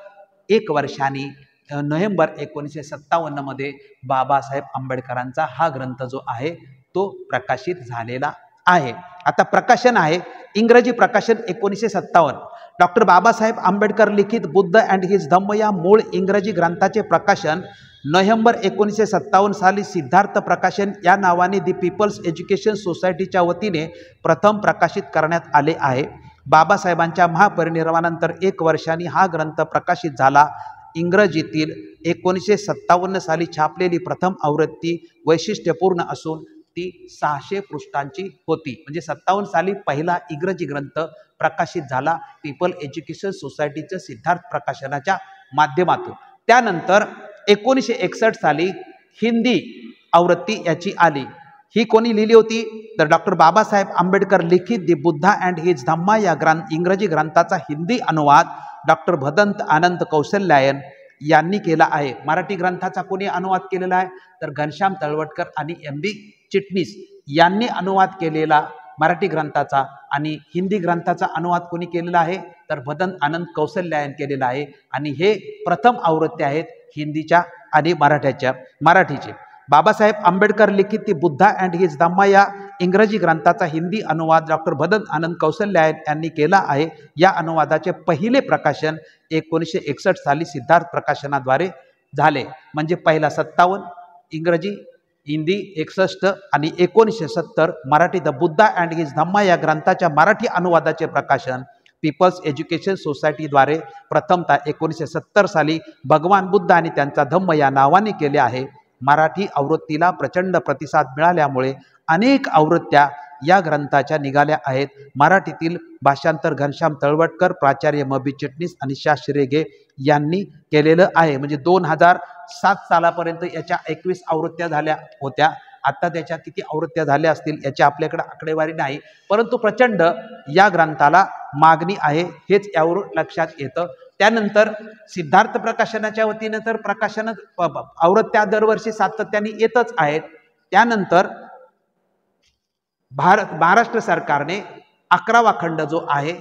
1 वर्षांनी नोव्हेंबर 1957 मध्ये बाबासाहेब आंबेडकरांचा हा ग्रंथ जो आहे तो प्रकाशित झालेला आहे। आता प्रकाशन आहे इंग्रजी प्रकाशन 1957। डॉक्टर बाबासाहेब आंबेडकर लिखित बुद्ध अँड हिज धम्म या मूळ इंग्रजी ग्रंथाचे प्रकाशन नोव्हेंबर 1957 साली सिद्धार्थ प्रकाशन या नावाने दी पीपल्स एज्युकेशन सोसायटीच्या वतीने प्रथम प्रकाशित करण्यात आले आहे। बाबासाहेबांच्या महापरिनिर्वाणानंतर 1 वर्षांनी हा ग्रंथ प्रकाशित झाला। इंग्रजीतील 1957 साली छापलेली प्रथम आवृत्ती वैशिष्ट्यपूर्ण असून ती 600 पृष्ठांची होती। म्हणजे 57 साली पहिला इंग्रजी ग्रंथ प्रकाशित झाला पीपल एज्युकेशन सोसायटीच्या सिद्धार्थ प्रकाशनाच्या माध्यमातून। त्यानंतर 1961 साली हिंदी आवृत्ती याची आली। ही कोणी लिहिली होती तर डॉक्टर बाबासाहेब आंबेडकर लिखित दी बुद्धा अँड हिज धम्मा या इंग्रजी ग्रंथाचा हिंदी अनुवाद डॉक्टर भदंत आनंद कौशल्यायन यांनी केला आहे। मराठी ग्रंथाचा कोणी अनुवाद केलेला आहे तर घनश्याम तळवटकर आणि MB चिटणीस यांनी अनुवाद केलेला मराठी ग्रंथाचा आणि हिंदी ग्रंथाचा अनुवाद कोणी केलेला आहे तर भदंत आनंद कौशल्यायन केलेला आहे आणि हे प्रथम आवृत्ती आहेत हिंदीच्या आणि मराठीचे। बाबासाहेब आंबेडकर लिखित ती बुद्धा अँड हिज धम्मा या इंग्रजी ग्रंथाचा हिंदी अनुवाद डॉक्टर भदंत आनंद कौशल्यायन यांनी केला आहे। या अनुवादाचे पहिले प्रकाशन 1961 साली सिद्धार्थ प्रकाशनाद्वारे झाले। म्हणजे पहिला 57 इंग्रजी, हिंदी 61 आणि 1970 Marathi the Buddha and his Dhamma या ग्रंथाच्या मराठी अनुवादाचे प्रकाशन पीपल्स एज्युकेशन सोसायटीद्वारे प्रथमतः 1970 साली भगवान बुद्ध आणि त्यांचा धम्म या नावाने केले आहे। मराठी आवृत्तीला प्रचंड प्रतिसाद मिळाल्यामुळे अनेक आवृत्त्या या ग्रंथाच्या निघाल्या आहेत। मराठीतील भाषांतर घनश्याम तळवटकर, प्राचार्य MB चिटणीस आणि शास्त्री गे यांनी केलेलं आहे। म्हणजे 2007 सालापर्यंत याच्या 21 आवृत्त्या झाल्या होत्या। आता त्याच्या किती आवृत्त्या झाल्या असतील याची आपल्याकडे आकडेवारी नाही, परंतु प्रचंड या ग्रंथाला मागणी आहे हेच यावरून लक्षात येतं। त्यानंतर सिद्धार्थ प्रकाशनाच्या वतीने तर प्रकाशन आवृत्त्या दरवर्षी सातत्याने येतच आहेत। त्यानंतर महाराष्ट्र सरकारने 11वा खंड जो आहे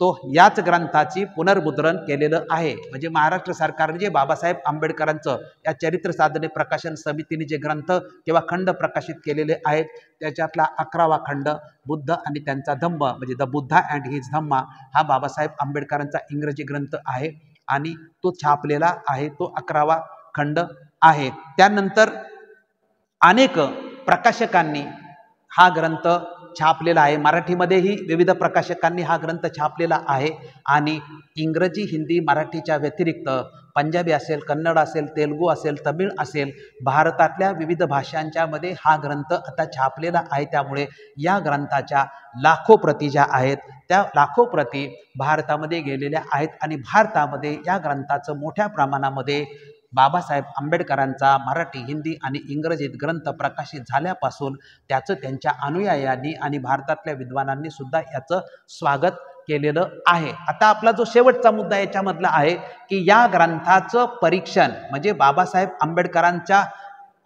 तो याच ग्रंथाची पुनर्मुद्रण केलेलं आहे। म्हणजे महाराष्ट्र सरकारने जे बाबासाहेब आंबेडकरांचं या चरित्र साधने प्रकाशन समितीने जे ग्रंथ किंवा खंड प्रकाशित केलेले आहेत त्याच्यातला 11वा खंड बुद्ध आणि त्यांचा धम्म म्हणजे द बुद्धा अँड हिज धम्मा हा बाबासाहेब आंबेडकरांचा इंग्रजी ग्रंथ आहे आणि तो छापलेला आहे, तो 11वा खंड आहे। त्यानंतर अनेक प्रकाशकांनी हा ग्रंथ छापलेला आहे। मराठीमध्येही विविध प्रकाशकांनी हा ग्रंथ छापलेला आहे आणि इंग्रजी, हिंदी, मराठीच्या व्यतिरिक्त पंजाबी असेल, कन्नड असेल, तेलुगू असेल, तमिळ असेल, भारतातल्या विविध भाषांच्या मध्ये हा ग्रंथ आता छापलेला आहे। त्यामुळे या ग्रंथाच्या लाखो प्रती ज्या आहेत त्या लाखो प्रती भारतामध्ये गेलेल्या आहेत आणि भारतामध्ये या ग्रंथाचं मोठ्या प्रमाणामध्ये बाबासाहेब आंबेडकरांचा मराठी, हिंदी आणि इंग्रजीत ग्रंथ प्रकाशित झाल्यापासून त्याचं त्यांच्या अनुयायांनी आणि भारतातल्या विद्वानांनी सुद्धा याचं स्वागत केलेलं आहे। आता आपला जो शेवटचा मुद्दा याच्यामधला आहे की या ग्रंथाचं परीक्षण म्हणजे बाबासाहेब आंबेडकरांच्या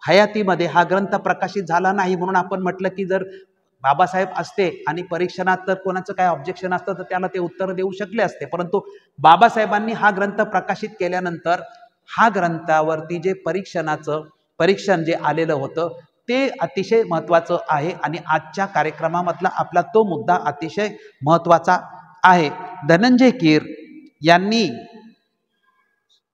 हयातीमध्ये हा ग्रंथ प्रकाशित झाला नाही म्हणून आपण म्हटलं की जर बाबासाहेब असते आणि परीक्षणात तर कोणाचं काय ऑब्जेक्शन असतं तर त्याला ते उत्तर देऊ शकले असते, परंतु बाबासाहेबांनी हा ग्रंथ प्रकाशित केल्यानंतर हा ग्रंथावरती जे परीक्षण जे आलेलं होतं ते अतिशय महत्त्वाचं आहे आणि आजच्या कार्यक्रमामधला आपला तो मुद्दा अतिशय महत्त्वाचा आहे. धनंजय कीर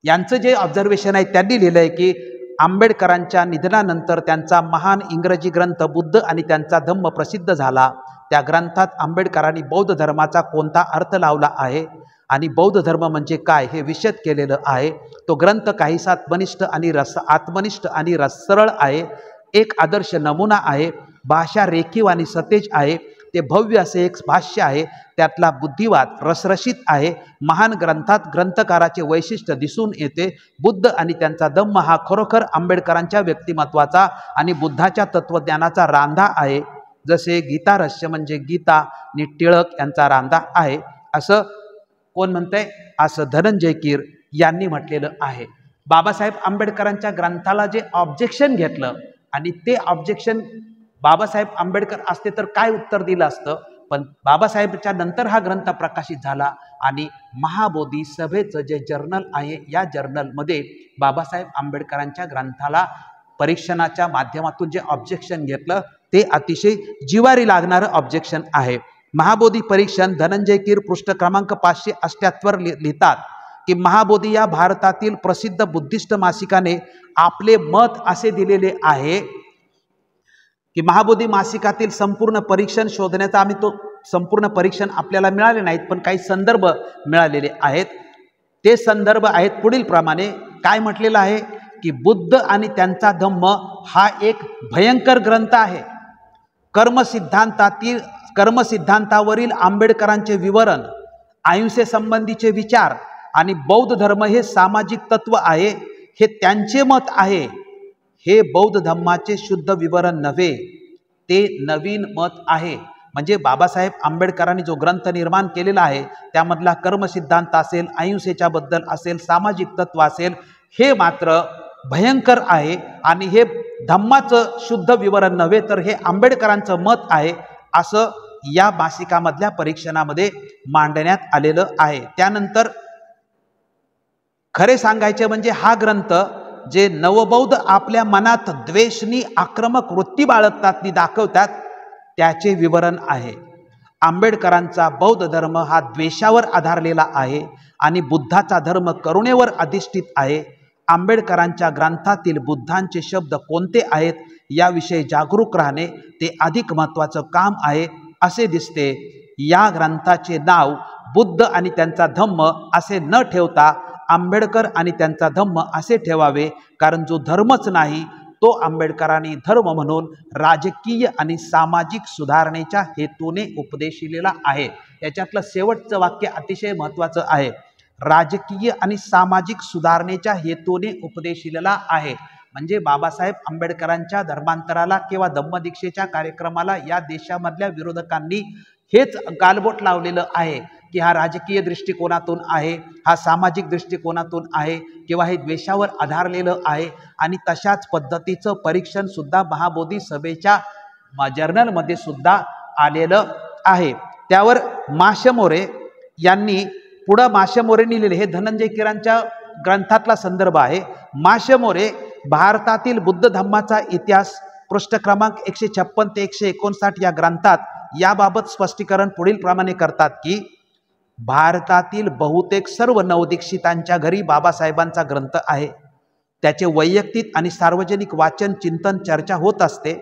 यांचं जे ऑब्झर्वेशन आहे त्यांनी लिहिलं आहे की आंबेडकरांच्या निधनानंतर त्यांचा महान इंग्रजी ग्रंथ बुद्ध आणि त्यांचा धम्म प्रसिद्ध झाला. त्या ग्रंथात आंबेडकरांनी बौद्ध धर्माचा कोणता अर्थ लावला आहे आणि बौद्ध धर्म म्हणजे काय हे विशद केलेलं आहे. तो ग्रंथ काहीसा आत्मनिष्ठ आणि रसरळ आहे. एक आदर्श नमुना आहे. भाषा रेखीव आणि सतेज आहे. ते भव्य असे एक भाष्य आहे. त्यातला बुद्धिवाद रसरशीत आहे. महान ग्रंथात ग्रंथकाराचे वैशिष्ट्य दिसून येते. बुद्ध आणि त्यांचा धम्म हा खरोखर आंबेडकरांच्या व्यक्तिमत्वाचा आणि बुद्धाच्या तत्वज्ञानाचा रांधा आहे. जसे गीता रहस्य म्हणजे गीता आणि टिळक यांचा रांधा आहे असं कोण म्हणतंय? असं धनंजय कीर यांनी म्हटलेलं आहे. बाबासाहेब आंबेडकरांच्या ग्रंथाला जे ऑब्जेक्शन घेतलं आणि ते ऑब्जेक्शन बाबासाहेब आंबेडकर असते तर काय उत्तर दिलं असतं, पण बाबासाहेबच्या नंतर हा ग्रंथ प्रकाशित झाला आणि महाबोधी सभेचं जे जर्नल आहे या जर्नलमध्ये बाबासाहेब आंबेडकरांच्या ग्रंथाला परीक्षणाच्या माध्यमातून जे ऑब्जेक्शन घेतलं ते अतिशय जिवारी लागणारं ऑब्जेक्शन आहे. महाबोधी परीक्षण धनंजय कीर पृष्ठ क्रमांक 578 लिहितात की महाबोधी या भारतातील प्रसिद्ध बुद्धिस्ट मासिकाने आपले मत असे दिलेले आहे की महाबोधी मासिकातील संपूर्ण परीक्षण शोधण्याचा संपूर्ण परीक्षण आपल्याला मिळाले नाहीत, पण काही संदर्भ मिळालेले आहेत. ते संदर्भ आहेत पुढील प्रमाणे. काय म्हटलेलं आहे की बुद्ध आणि त्यांचा धम्म हा एक भयंकर ग्रंथ आहे. कर्मसिद्धांतावरील आंबेडकरांचे विवरण, अहिंसेसंबंधीचे विचार आणि बौद्ध धर्म हे सामाजिक तत्व आहे हे त्यांचे मत आहे. हे बौद्ध धम्माचे शुद्ध विवरण नव्हे, ते नवीन मत आहे. म्हणजे बाबासाहेब आंबेडकरांनी जो ग्रंथ निर्माण केलेला आहे त्यामधला कर्मसिद्धांत असेल, अहिंसेच्या बद्दल असेल, सामाजिक तत्व असेल, हे मात्र भयंकर आहे आणि हे धम्माचं शुद्ध विवरण नव्हे तर हे आंबेडकरांचं मत आहे असं या मासिकामधल्या परीक्षणामध्ये मांडण्यात आलेलं आहे. त्यानंतर खरे सांगायचे म्हणजे हा ग्रंथ जे नवबौद्ध आपल्या मनात द्वेषनी आक्रमक वृत्ती बाळगतात दाखवतात त्याचे विवरण आहे. आंबेडकरांचा बौद्ध धर्म हा द्वेषावर आधारलेला आहे आणि बुद्धाचा धर्म करुणेवर अधिष्ठित आहे. आंबेडकरांच्या ग्रंथातील बुद्धांचे शब्द कोणते आहेत याविषयी जागरूक राहणे ते अधिक महत्त्वाचं काम आहे असे दिसते. या ग्रंथाचे नाव बुद्ध आणि त्यांचा धम्म असे न ठेवता आंबेडकर आणि त्यांचा धम्म असे ठेवावे, कारण जो धर्मच नाही तो आंबेडकरांनी धर्म म्हणून राजकीय आणि सामाजिक सुधारणेच्या हेतूने उपदेशिलेला आहे. याच्यातलं शेवटचं वाक्य अतिशय महत्त्वाचं आहे. राजकीय आणि सामाजिक सुधारणेच्या हेतूने उपदेशिलेला आहे. म्हणजे बाबासाहेब आंबेडकरांच्या धर्मांतराला किंवा धम्मदीक्षेच्या कार्यक्रमाला या देशामधल्या विरोधकांनी हेच गालबोट लावलेलं आहे की हा राजकीय दृष्टिकोनातून आहे, हा सामाजिक दृष्टिकोनातून आहे किंवा हे द्वेषावर आधारलेलं आहे. आणि तशाच पद्धतीचं परीक्षण सुद्धा महाबोधी सभेच्या जर्नलमध्ये सुद्धा आलेलं आहे. त्यावर माशमोरे यांनी पुढं माशमोरेंनी लिहिले, हे धनंजय कीरांच्या ग्रंथातला संदर्भ आहे. माशमोरे भारतातील बुद्ध धम्माचा इतिहास पृष्ठ क्रमांक 156 ते 159 या ग्रंथात याबाबत स्पष्टीकरण पुढील प्रमाणे करतात की भारतातील बहुतेक सर्व नवदीक्षितांच्या घरी बाबासाहेबांचा ग्रंथ आहे. त्याचे वैयक्तिक आणि सार्वजनिक वाचन, चिंतन, चर्चा होत असते.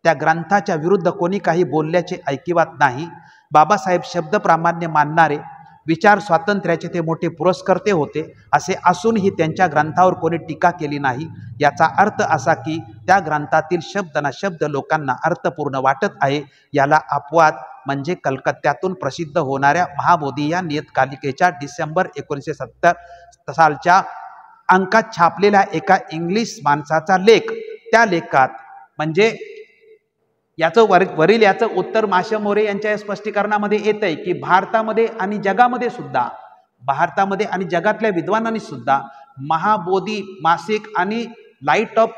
त्या ग्रंथाच्या विरुद्ध कोणी काही बोलल्याचे ऐकिवात नाही. बाबासाहेब शब्दप्रामाण्य मानणारे, विचार स्वातंत्र्याचे ते मोठे पुरस्कर्ते होते. असे असूनही त्यांच्या ग्रंथावर कोणी टीका केली नाही. याचा अर्थ असा की त्या ग्रंथातील शब्द ना शब्द लोकांना अर्थपूर्ण वाटत आहे. याला अपवाद म्हणजे कलकत्त्यातून प्रसिद्ध होणाऱ्या महाबोधी या नियतकालिकेच्या डिसेंबर 1970 सालच्या अंकात छापलेल्या एका इंग्लिश माणसाचा लेख. त्या लेखात म्हणजे याचं वरील याचं उत्तर माशमोरे यांच्या या स्पष्टीकरणामध्ये येत आहे की भारतामध्ये आणि जगामध्ये सुद्धा, भारतामध्ये आणि जगातल्या विद्वानांनी सुद्धा महाबोधी मासिक आणि लाईट ऑफ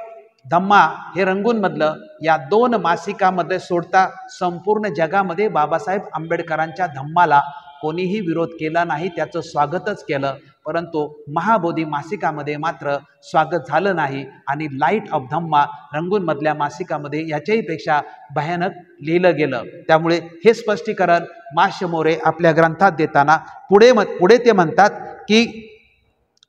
धम्मा हे रंगूनमधलं या 2 मासिकामध्ये सोडता संपूर्ण जगामध्ये बाबासाहेब आंबेडकरांच्या धम्माला कोणीही विरोध केला नाही, त्याचं स्वागतच केलं. परंतु महाबोधी मासिकामध्ये मात्र स्वागत झालं नाही आणि लाईट ऑफ धम्मा रंगूनमधल्या मासिकामध्ये याच्याही पेक्षा भयानक लिहिलं गेलं. त्यामुळे हे स्पष्टीकरण माश्य मोरे आपल्या ग्रंथात देताना पुढे ते म्हणतात की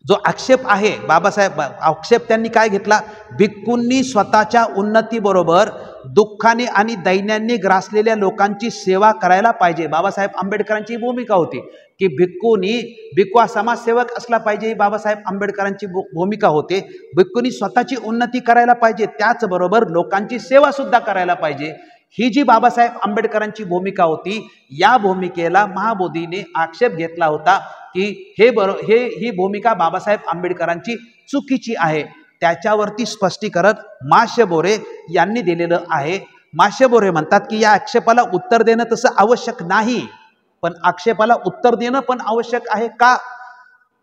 जो आक्षेप आहे बाबासाहेब, आक्षेप त्यांनी काय घेतला, भिक्खूंनी स्वतःच्या उन्नतीबरोबर दुःखाने आणि दैन्याने ग्रासलेल्या लोकांची सेवा करायला पाहिजे. बाबासाहेब आंबेडकरांची भूमिका होती की भिक्खू हा समाजसेवक असला पाहिजे, ही बाबासाहेब आंबेडकरांची भूमिका होते. भिक्खूंनी स्वतःची उन्नती करायला पाहिजे, त्याचबरोबर लोकांची सेवा सुद्धा करायला पाहिजे, ही जी बाबासाहेब आंबेडकरांची भूमिका होती. या भूमिकेला महाबोधीने आक्षेप घेतला होता की ही भूमिका बाबासाहेब आंबेडकरांची चुकीची आहे. त्याच्यावरती स्पष्टीकरण माश्य मोरे यांनी दिलेलं आहे. माश्य मोरे म्हणतात की या आक्षेपाला उत्तर देणं तसं आवश्यक नाही, पण आक्षेपाला उत्तर देणं पण आवश्यक आहे. का?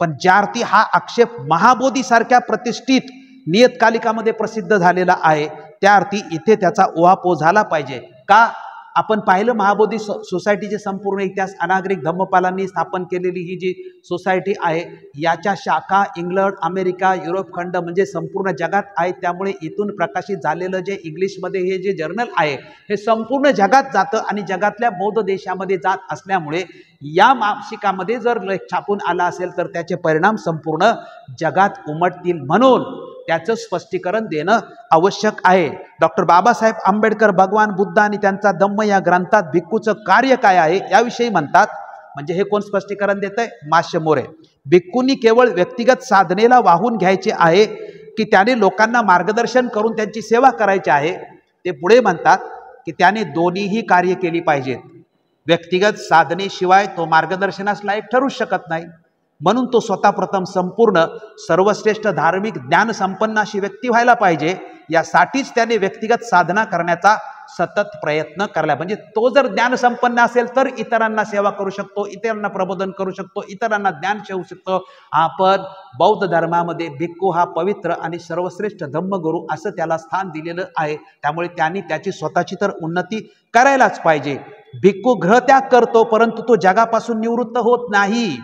पण ज्यार्थी हा आक्षेप महाबोधी सारख्या प्रतिष्ठित नियतकालिकामध्ये प्रसिद्ध झालेला आहे, त्या अर्थी इथे त्याचा उहापोह झाला पाहिजे. का? आपण पाहिलं महाबोधी सोसायटीचे संपूर्ण इतिहास अनागरिक धम्मपालांनी स्थापन केलेली ही जी सोसायटी आहे, याच्या शाखा इंग्लंड, अमेरिका, युरोप खंड म्हणजे संपूर्ण जगात आहेत. त्यामुळे इथून प्रकाशित झालेलं जे इंग्लिशमध्ये हे जे जर्नल आहे हे संपूर्ण जगात जातं आणि जगातल्या बौद्ध देशामध्ये जात असल्यामुळे या मासिकामध्ये जर लेख छापून आला असेल तर त्याचे परिणाम संपूर्ण जगात उमटतील, म्हणून त्याचं स्पष्टीकरण देणं आवश्यक आहे. डॉक्टर बाबासाहेब आंबेडकर भगवान बुद्ध आणि त्यांचा धम्म या ग्रंथात भिक्खूचं कार्य काय आहे याविषयी म्हणतात. म्हणजे हे कोण स्पष्टीकरण देत आहे? माश्य मोरे. भिक्खूंनी केवळ व्यक्तिगत साधनेला वाहून घ्यायचे आहे की त्याने लोकांना मार्गदर्शन करून त्यांची सेवा करायची आहे? ते पुढे म्हणतात की त्याने दोन्हीही कार्य केली पाहिजेत. व्यक्तिगत साधनेशिवाय तो मार्गदर्शनास लायक ठरू शकत नाही, म्हणून तो स्वतः प्रथम संपूर्ण सर्वश्रेष्ठ धार्मिक ज्ञान संपन्न अशी व्यक्ती व्हायला पाहिजे. यासाठीच त्याने व्यक्तिगत साधना करण्याचा सतत प्रयत्न करायला. म्हणजे तो जर ज्ञान संपन्न असेल तर इतरांना सेवा करू शकतो, इतरांना प्रबोधन करू शकतो, इतरांना ज्ञान देऊ शकतो. आपण बौद्ध धर्मामध्ये भिक्खू हा पवित्र आणि सर्वश्रेष्ठ धम्मगुरू असं त्याला स्थान दिलेलं आहे. त्यामुळे त्यांनी त्याची स्वतःची तर उन्नती करायलाच पाहिजे. भिक्खू ग्रहत्याग करतो, परंतु तो जगापासून निवृत्त होत नाही.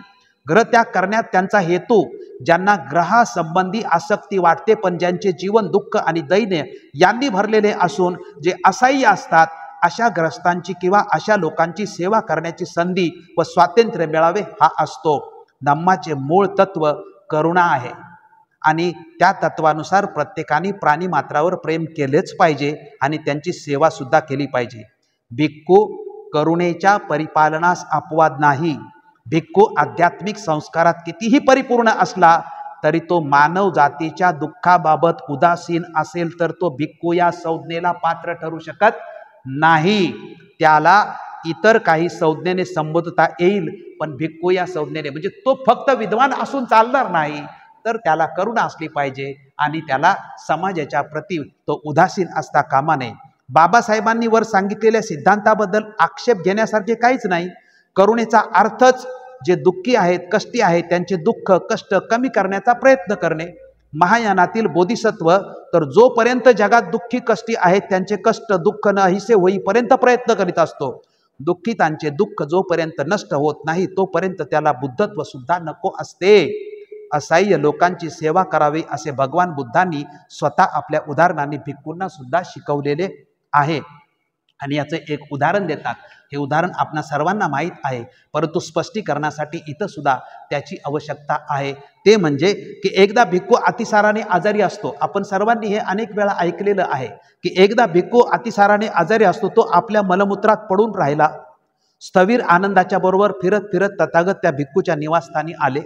ग्रहत्याग करण्यात त्यांचा हेतू ज्यांना ग्रहासंबंधी आसक्ती वाटते पण ज्यांचे जीवन दुःख आणि दैन्य यांनी भरलेले असून जे असहाय्य असतात, अशा ग्रस्तांची किंवा अशा लोकांची सेवा करण्याची संधी व स्वातंत्र्य मिळावे हा असतो. धम्माचे मूळ तत्व करुणा आहे आणि त्या तत्वानुसार प्रत्येकाने प्राणीमात्रावर प्रेम केलेच पाहिजे आणि त्यांची सेवा सुद्धा केली पाहिजे. भिक्खू करुणेच्या परिपालनास अपवाद नाही. भिक्खू आध्यात्मिक संस्कारात कितीही परिपूर्ण असला तरी तो मानव जातीच्या दुःखाबाबत उदासीन असेल तर तो भिक्खू या संज्ञेला पात्र ठरू शकत नाही. त्याला इतर काही संज्ञेने संबोधता येईल, पण भिक्खू या संज्ञेने म्हणजे तो फक्त विद्वान असून चालणार नाही, तर त्याला करुणा असली पाहिजे आणि त्याला समाजाच्या प्रती तो उदासीन असता कामा नये. बाबासाहेबांनी वर सांगितलेल्या सिद्धांताबद्दल आक्षेप घेण्यासारखे काहीच नाही. करुणेचा अर्थच जे दुःखी आहेत, कष्टी आहेत, त्यांचे दुःख कष्ट कमी करण्याचा प्रयत्न करणे. महायानातील बोधिसत्व तर जोपर्यंत जगात दुःखी कष्टी आहेत त्यांचे कष्ट दुःख नाहीसे होईपर्यंत प्रयत्न करीत असतो. दुःखितांचे दुःख जोपर्यंत नष्ट होत नाही तोपर्यंत त्याला बुद्धत्व सुद्धा नको असते. असहाय्य लोकांची सेवा करावी असे भगवान बुद्धांनी स्वतः आपल्या उदाहरणांनी भिक्खूंना सुद्धा शिकवलेले आहे. आणि याचं एक उदाहरण देतात. हे उदाहरण आपणा सर्वांना माहीत आहे, परंतु स्पष्टीकरणासाठी इथं सुद्धा त्याची आवश्यकता आहे. ते म्हणजे की एकदा भिक्खू अतिसाराने आजारी असतो. आपण सर्वांनी हे अनेक वेळा ऐकलेलं आहे की एकदा भिक्खू अतिसाराने आजारी असतो. तो आपल्या मलमूत्रात पडून राहिला. स्थविर आनंदाच्या बरोबर फिरत फिरत तथागत त्या भिक्खूच्या निवासस्थानी आले.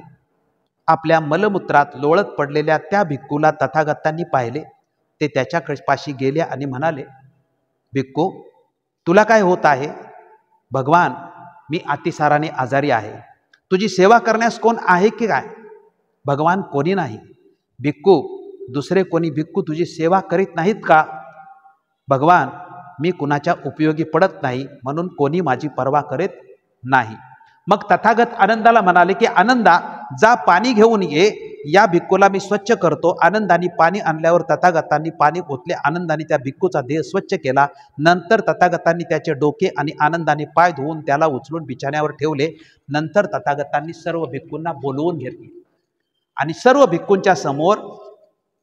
आपल्या मलमूत्रात लोळत पडलेल्या त्या भिक्खूला तथागतांनी पाहिले. ते त्याच्या पाशी गेले आणि म्हणाले, भिक्खू तुला काय होत आहे? भगवान, मी अतिसाराने आजारी आहे. तुझी सेवा करण्यास कोण आहे की काय? भगवान, कोणी नाही. भिक्खू, दुसरे कोणी भिक्खू तुझी सेवा करीत नाहीत का? भगवान, मी कुणाच्या उपयोगी पडत नाही म्हणून कोणी माझी पर्वा करीत नाही. मग तथागत आनंदाला म्हणाले की आनंदा, जा पाणी घेऊन ये. या भिक्खूला मी स्वच्छ करतो। आनंदाने पाणी आणल्यावर तथागतांनी पाणी ओतले, आनंदाने त्या भिक्खूचा देह स्वच्छ केला। नंतर तथागतांनी त्याचे डोके आणि आनंदाने पाय धुवून त्याला उचलून बिछाण्यावर ठेवले। नंतर तथागतांनी सर्व भिक्खूंना बोलवून घेतले आणि सर्व भिक्खूंच्या समोर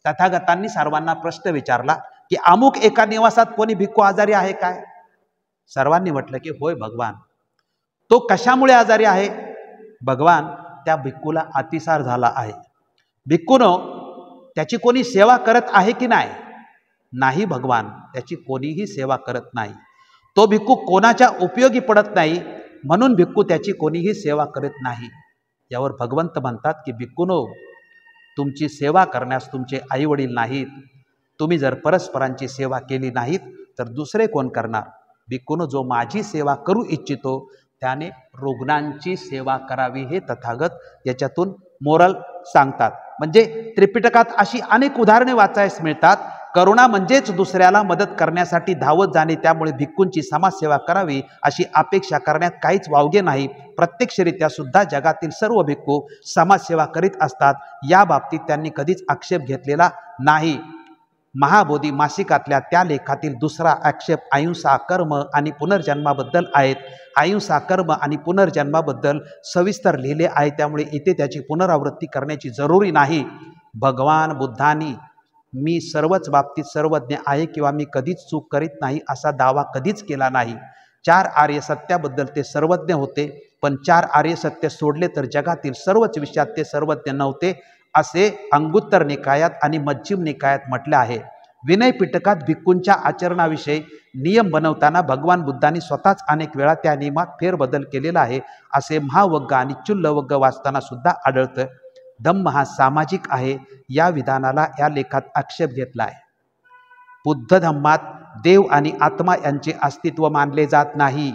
तथागतांनी सर्वांना प्रश्न विचारला की अमुक एका निवासात कोणी भिक्खू आजारी आहे काय? सर्वांनी म्हटलं की होय भगवान। तो कशामुळे आजारी आहे? भगवान, त्या भिक्खूला अतिसार झाला आहे। भिक्खूनं त्याची कोणी सेवा करत आहे की नाही? नाही भगवान, त्याची कोणीही सेवा करत नाही। तो भिक्खू कोणाच्या उपयोगी पडत नाही, म्हणून भिक्खू त्याची कोणीही सेवा करत नाही। यावर भगवंत म्हणतात की भिक्खूनो, तुमची सेवा करण्यास तुमचे आई वडील नाहीत। तुम्ही जर परस्परांची सेवा केली नाहीत तर दुसरे कोण करणार? भिक्खूनो, जो माझी सेवा करू इच्छितो त्याने रुग्णांची सेवा करावी, हे तथागत याच्यातून मोरल सांगतात। म्हणजे त्रिपिटकात अशी अनेक उदाहरणे वाचायला मिळतात। करुणा म्हणजेच दुसऱ्याला मदत करण्यासाठी धावत जाणे, त्यामुळे भिक्खूंची समाजसेवा करावी अशी अपेक्षा करण्यात काहीच वावगे नाही। प्रत्यक्षरित्या सुद्धा जगातील सर्व भिक्खू समाजसेवा करीत असतात, या बाबतीत त्यांनी कधीच आक्षेप घेतलेला नाही। महाबोधी मासिकातल्या त्या लेखातील दुसरा आक्षेप अहिंसा, कर्म आणि पुनर्जन्माबद्दल आहेत। अहिंसा, कर्म आणि पुनर्जन्माबद्दल सविस्तर लिहिले आहे, त्यामुळे इथे त्याची पुनरावृत्ती करण्याची जरुरी नाही। भगवान बुद्धांनी मी सर्वच बाबतीत सर्वज्ञ आहे किंवा मी कधीच चूक करीत नाही असा दावा कधीच केला नाही। 4 आर्य सत्याबद्दल ते सर्वज्ञ होते, पण 4 आर्य सत्य सोडले तर जगातील सर्वच विषयात ते सर्वज्ञ नव्हते, असे अंगुत्तर निकायात आणि मज्जिम निकायात म्हटले आहे। विनय पिटकात भिक्खूंच्या आचरणाविषयी नियम बनवताना भगवान बुद्धांनी स्वतःच अनेक वेळा त्या नियमात फेरबदल केलेला आहे, असे महावग्ग आणि चुल्लवग्ग वाचताना सुद्धा आढळतं। धम्म हा सामाजिक आहे, या विधानाला या लेखात आक्षेप घेतला आहे। बुद्ध धम्मात देव आणि आत्मा यांचे अस्तित्व मानले जात नाही।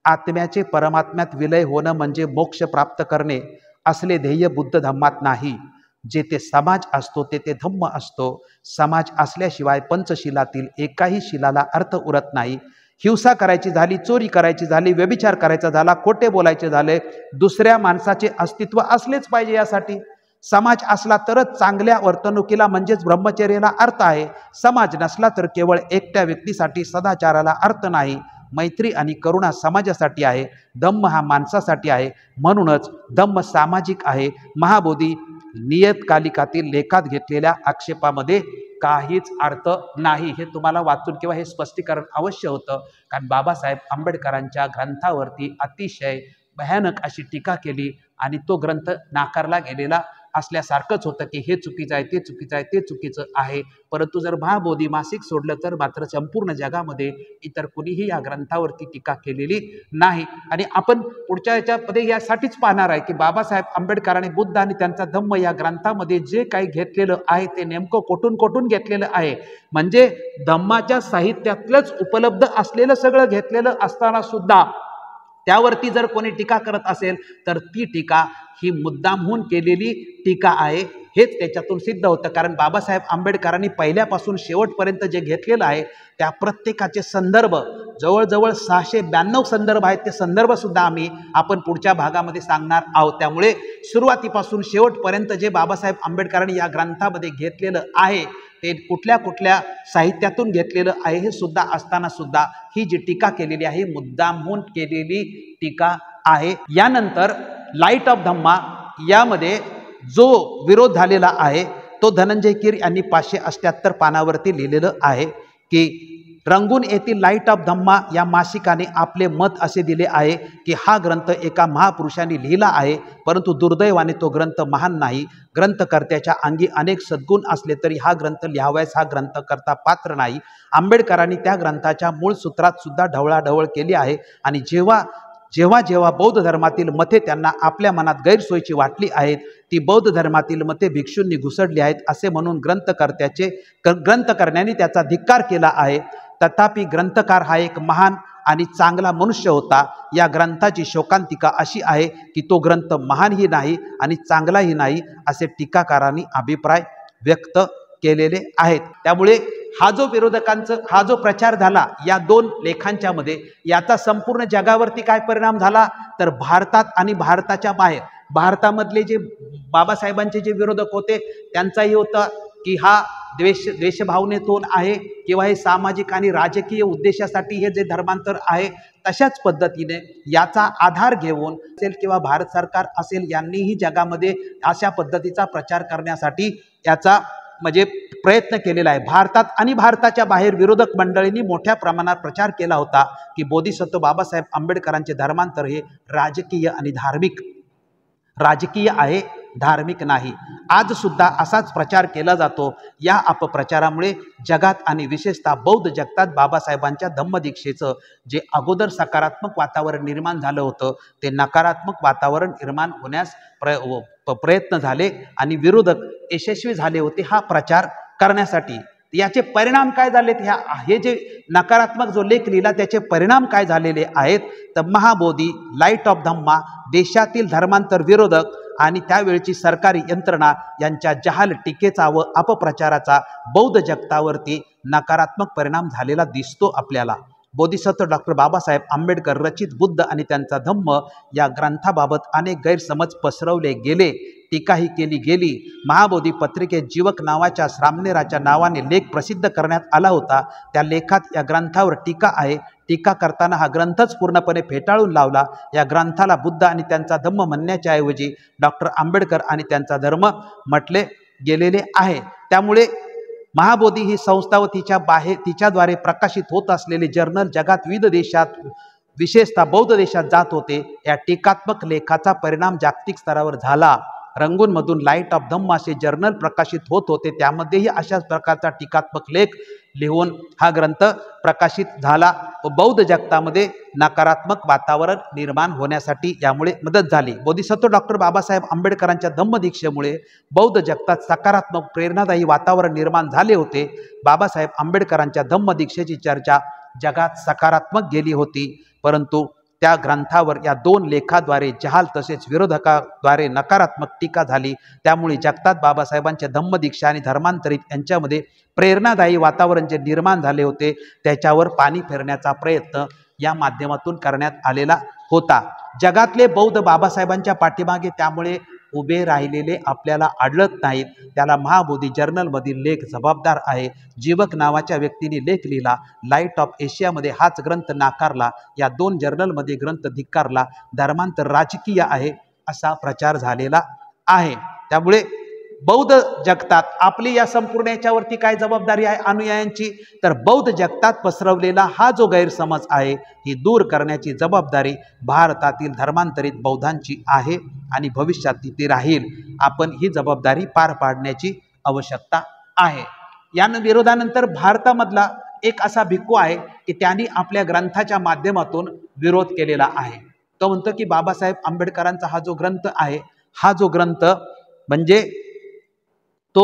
आत्म्याचे परमात्म्यात विलय होणं म्हणजे मोक्ष प्राप्त करणे असले ध्येय बुद्ध धम्मात नाही। जेथे समाज असतो तेथे धम्म असतो। समाज असल्याशिवाय पंचशिलातील एकाही शिलाला अर्थ उरत नाही। हिंसा करायची झाली, चोरी करायची झाली, व्यभिचार करायचा झाला, खोटे बोलायचे झाले, दुसऱ्या माणसाचे अस्तित्व असलेच पाहिजे। यासाठी समाज असला तरच चांगल्या वर्तणुकीला म्हणजेच ब्रह्मचर्याला अर्थ आहे। समाज नसला तर केवळ एकट्या व्यक्तीसाठी सदाचाराला अर्थ नाही। मैत्री आणि करुणा समाजासाठी आहे, धम्म हा माणसासाठी आहे, म्हणूनच धम्म सामाजिक आहे। महाबोधी नियतकालिकातील लेखात घेतलेल्या आक्षेपामध्ये काहीच अर्थ नाही। हे तुम्हाला वाचून किंवा हे स्पष्टीकरण अवश्य होतं, कारण बाबासाहेब आंबेडकरांच्या ग्रंथावरती अतिशय भयानक अशी टीका केली आणि तो ग्रंथ नाकारला गेलेला असल्यासारखंच होतं की हे चुकीचं आहे, ते चुकीचं आहे, ते चुकीचं आहे। परंतु जर महाबोधी मासिक सोडलं तर मात्र संपूर्ण जगामध्ये इतर कुणीही या ग्रंथावरती टीका केलेली नाही। आणि आपण पुढच्या याच्यामध्ये यासाठीच पाहणार आहे की बाबासाहेब आंबेडकरांनी बुद्ध आणि त्यांचा धम्म या ग्रंथामध्ये जे काही घेतलेलं आहे ते नेमकं कोठून घेतलेलं आहे, म्हणजे धम्माच्या साहित्यातलंच उपलब्ध असलेलं सगळं घेतलेलं असताना सुद्धा त्यावरती जर कोणी टीका करत असेल तर ती टीका ही मुद्दामहून केलेली टीका आहे, हेच त्याच्यातून सिद्ध होतं। कारण बाबासाहेब आंबेडकरांनी पहिल्यापासून शेवटपर्यंत जे घेतलेलं आहे त्या प्रत्येकाचे संदर्भ जवळजवळ 692 संदर्भ आहेत। ते संदर्भ सुद्धा आपण पुढच्या भागामध्ये सांगणार आहोत। त्यामुळे सुरुवातीपासून शेवटपर्यंत जे बाबासाहेब आंबेडकरांनी या ग्रंथामध्ये घेतलेलं आहे ते कुठल्या कुठल्या साहित्यातून घेतलेलं आहे हे सुद्धा असताना सुद्धा ही जी टीका केलेली आहे मुद्दामहून केलेली टीका आहे। यानंतर लाईट ऑफ धम्मा यामध्ये जो विरोध झालेला आहे तो धनंजय कीर यांनी 578 पानावरती लिहिलेलं आहे की रंगून येथील लाईट ऑफ धम्मा या मासिकाने आपले मत असे दिले आहे की हा ग्रंथ एका महापुरुषाने लिहिला आहे, परंतु दुर्दैवाने तो ग्रंथ महान नाही। ग्रंथकर्त्याच्या अंगी अनेक सद्गुण असले तरी हा ग्रंथ लिहावयास हा ग्रंथकर्ता पात्र नाही। आंबेडकरांनी त्या ग्रंथाच्या मूळ सूत्रात सुद्धा ढवळाढवळ केली आहे आणि जेव्हा बौद्ध धर्मातील मते त्यांना आपल्या मनात गैरसोयीची वाटली आहेत, ती बौद्ध धर्मातील मते भिक्षूंनी घुसडली आहेत असे म्हणून ग्रंथकर्त्याने त्याचा धिक्कार केला आहे। तथापि ग्रंथकार हा एक महान आणि चांगला मनुष्य होता। या ग्रंथाची शोकांतिका अशी आहे की तो ग्रंथ महानही नाही आणि चांगलाही नाही असे टीकाकारांनी अभिप्राय व्यक्त केलेले आहेत। त्यामुळे हा जो विरोधकांचा हा जो प्रचार झाला या दोन लेखांच्या मध्ये, याचा संपूर्ण जगावरती काय परिणाम झाला तर भारतात आणि भारताच्या बाहेर, भारतामधले जे बाबासाहेबांचे जे विरोधक होते त्यांचाही होता की हा द्वेषभावनेतून आहे किंवा हे सामाजिक आणि राजकीय उद्देशासाठी हे जे धर्मांतर आहे, तशाच पद्धतीने याचा आधार घेऊन असेल किंवा भारत सरकार असेल यांनीही जगामध्ये अशा पद्धतीचा प्रचार करण्यासाठी याचा म्हणजे प्रयत्न केलेला आहे। भारतात आणि भारताच्या बाहेर विरोधक मंडळींनी मोठ्या प्रमाणात प्रचार केला होता की बोधिसत्व बाबासाहेब आंबेडकरांचे धर्मांतर हे राजकीय आणि राजकीय आहे, धार्मिक नाही। आज सुद्धा असाच प्रचार केला जातो। या अपप्रचारामुळे जगात आणि विशेषतः बौद्ध जगतात बाबासाहेबांच्या धम्मदीक्षेचं जे अगोदर सकारात्मक वातावरण निर्माण झालं होतं ते नकारात्मक वातावरण निर्माण होण्यास प्रयत्न झाले आणि विरोधक यशस्वी झाले होते हा प्रचार करण्यासाठी। याचे परिणाम काय झालेत, हे जे नकारात्मक जो लेख लिहिला त्याचे परिणाम काय झालेले आहेत तर महाबोधी, लाईट ऑफ धम्मा, देशातील धर्मांतर विरोधक आणि त्यावेळची सरकारी यंत्रणा यांच्या जहाल टीकेचा व अपप्रचाराचा बौद्ध जगतावरती नकारात्मक परिणाम झालेला दिसतो आपल्याला। बोधिसत्व डॉक्टर बाबासाहेब आंबेडकर रचित बुद्ध आणि त्यांचा धम्म या ग्रंथाबाबत अनेक गैरसमज पसरवले गेले, टीकाही केली गेली। महाबोधी पत्रिकेत जीवक नावाच्या श्रामणेराच्या नावाने लेख प्रसिद्ध करण्यात आला होता। त्या लेखात या ग्रंथावर टीका आहे। टीका करताना हा ग्रंथच पूर्णपणे फेटाळून लावला। या ग्रंथाला बुद्ध आणि त्यांचा धम्म म्हणण्याच्या ऐवजी डॉक्टर आंबेडकर आणि त्यांचा धर्म म्हटले गेलेले आहे। त्यामुळे महाबोधी ही संस्था व तिच्याद्वारे प्रकाशित होत असलेले जर्नल जगात विविध देशात विशेषतः बौद्ध देशात जात होते। या टीकात्मक लेखाचा परिणाम जागतिक स्तरावर झाला। रंगूनमधून लाईट ऑफ धम्म असे जर्नल प्रकाशित होत होते, त्यामध्येही अशाच प्रकारचा टीकात्मक लेख लिहून हा ग्रंथ प्रकाशित झाला व बौद्ध जगतामध्ये नकारात्मक वातावरण निर्माण होण्यासाठी यामुळे मदत झाली। बोधिसत्व डॉक्टर बाबासाहेब आंबेडकरांच्या धम्मदीक्षेमुळे बौद्ध जगतात सकारात्मक प्रेरणादायी वातावरण निर्माण झाले होते। बाबासाहेब आंबेडकरांच्या धम्मदीक्षेची चर्चा जगात सकारात्मक गेली होती, परंतु त्या ग्रंथावर या दोन लेखाद्वारे जहाल तसेच विरोधकाद्वारे नकारात्मक टीका झाली। त्यामुळे जगतात बाबासाहेबांच्या धम्मदीक्षा आणि धर्मांतरित यांच्यामध्ये प्रेरणादायी वातावरण जे निर्माण झाले होते त्याच्यावर पाणी फेरण्याचा प्रयत्न या माध्यमातून करण्यात आलेला होता। जगातले बौद्ध बाबासाहेबांच्या पाठीमागे त्यामुळे उभे राहिलेले आपल्याला आढळत नाहीत। त्याला महाबोधी जर्नलमधील लेख जबाबदार आहे। जीवक नावाच्या व्यक्तीने लेख लिहिला, लाईट ऑफ एशियामध्ये हाच ग्रंथ नाकारला, या दोन जर्नलमध्ये ग्रंथ धिक्कारला, धर्मांतर राजकीय आहे असा प्रचार झालेला आहे। त्यामुळे बौद्ध जगतात आपली या संपूर्ण याच्यावरती काय जबाबदारी आहे अनुयायांची तर बौद्ध जगतात पसरवलेला हा जो गैरसमज आहे ही दूर करण्याची जबाबदारी भारतातील धर्मांतरित बौद्धांची आहे आणि भविष्यात ती राहील। आपण ही जबाबदारी पार पाडण्याची आवश्यकता आहे। या विरोधानंतर भारतामधला एक असा भिक्खू आहे की त्यांनी आपल्या ग्रंथाच्या माध्यमातून विरोध केलेला आहे। तो म्हणतो की बाबासाहेब आंबेडकरांचा हा जो ग्रंथ आहे, हा जो ग्रंथ म्हणजे तो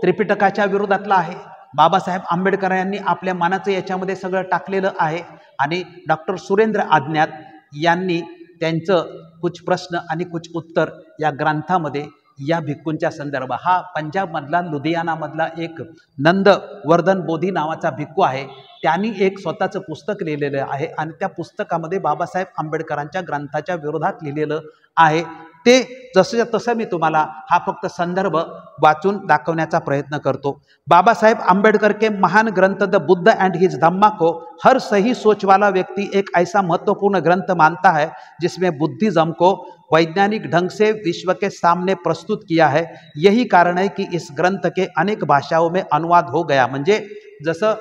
त्रिपिटकाच्या विरोधातला आहे। बाबासाहेब आंबेडकर यांनी आपल्या मनाचं याच्यामध्ये सगळं टाकलेलं आहे आणि डॉक्टर सुरेंद्र आज्ञात यांनी त्यांचं कुछ प्रश्न आणि कुछ उत्तर या ग्रंथामध्ये या भिक्खूंच्या संदर्भात, हा पंजाबमधला लुधियानामधला एक नंदवर्धन बोधी नावाचा भिक्खू आहे, त्यांनी एक स्वतःचं पुस्तक लिहिलेलं आहे आणि त्या पुस्तकामध्ये बाबासाहेब आंबेडकरांच्या ग्रंथाच्या विरोधात लिहिलेलं आहे। ते जसं तसं मी तुम्हाला हा फक्त संदर्भ वाचून दाखवण्याचा प्रयत्न करतो। बाबासाहेब आंबेडकर के महान ग्रंथ द बुद्ध एंड हिज धम्मा को हर सही सोच वाला व्यक्ति एक ऐसा महत्वपूर्ण ग्रंथ मानता है जिसमें बुद्धिज्म को वैज्ञानिक ढंग से विश्व के सामने प्रस्तुत किया है। यही कारण है कि इस ग्रंथ के अनेक भाषाओं में अनुवाद हो गया। म्हणजे जसं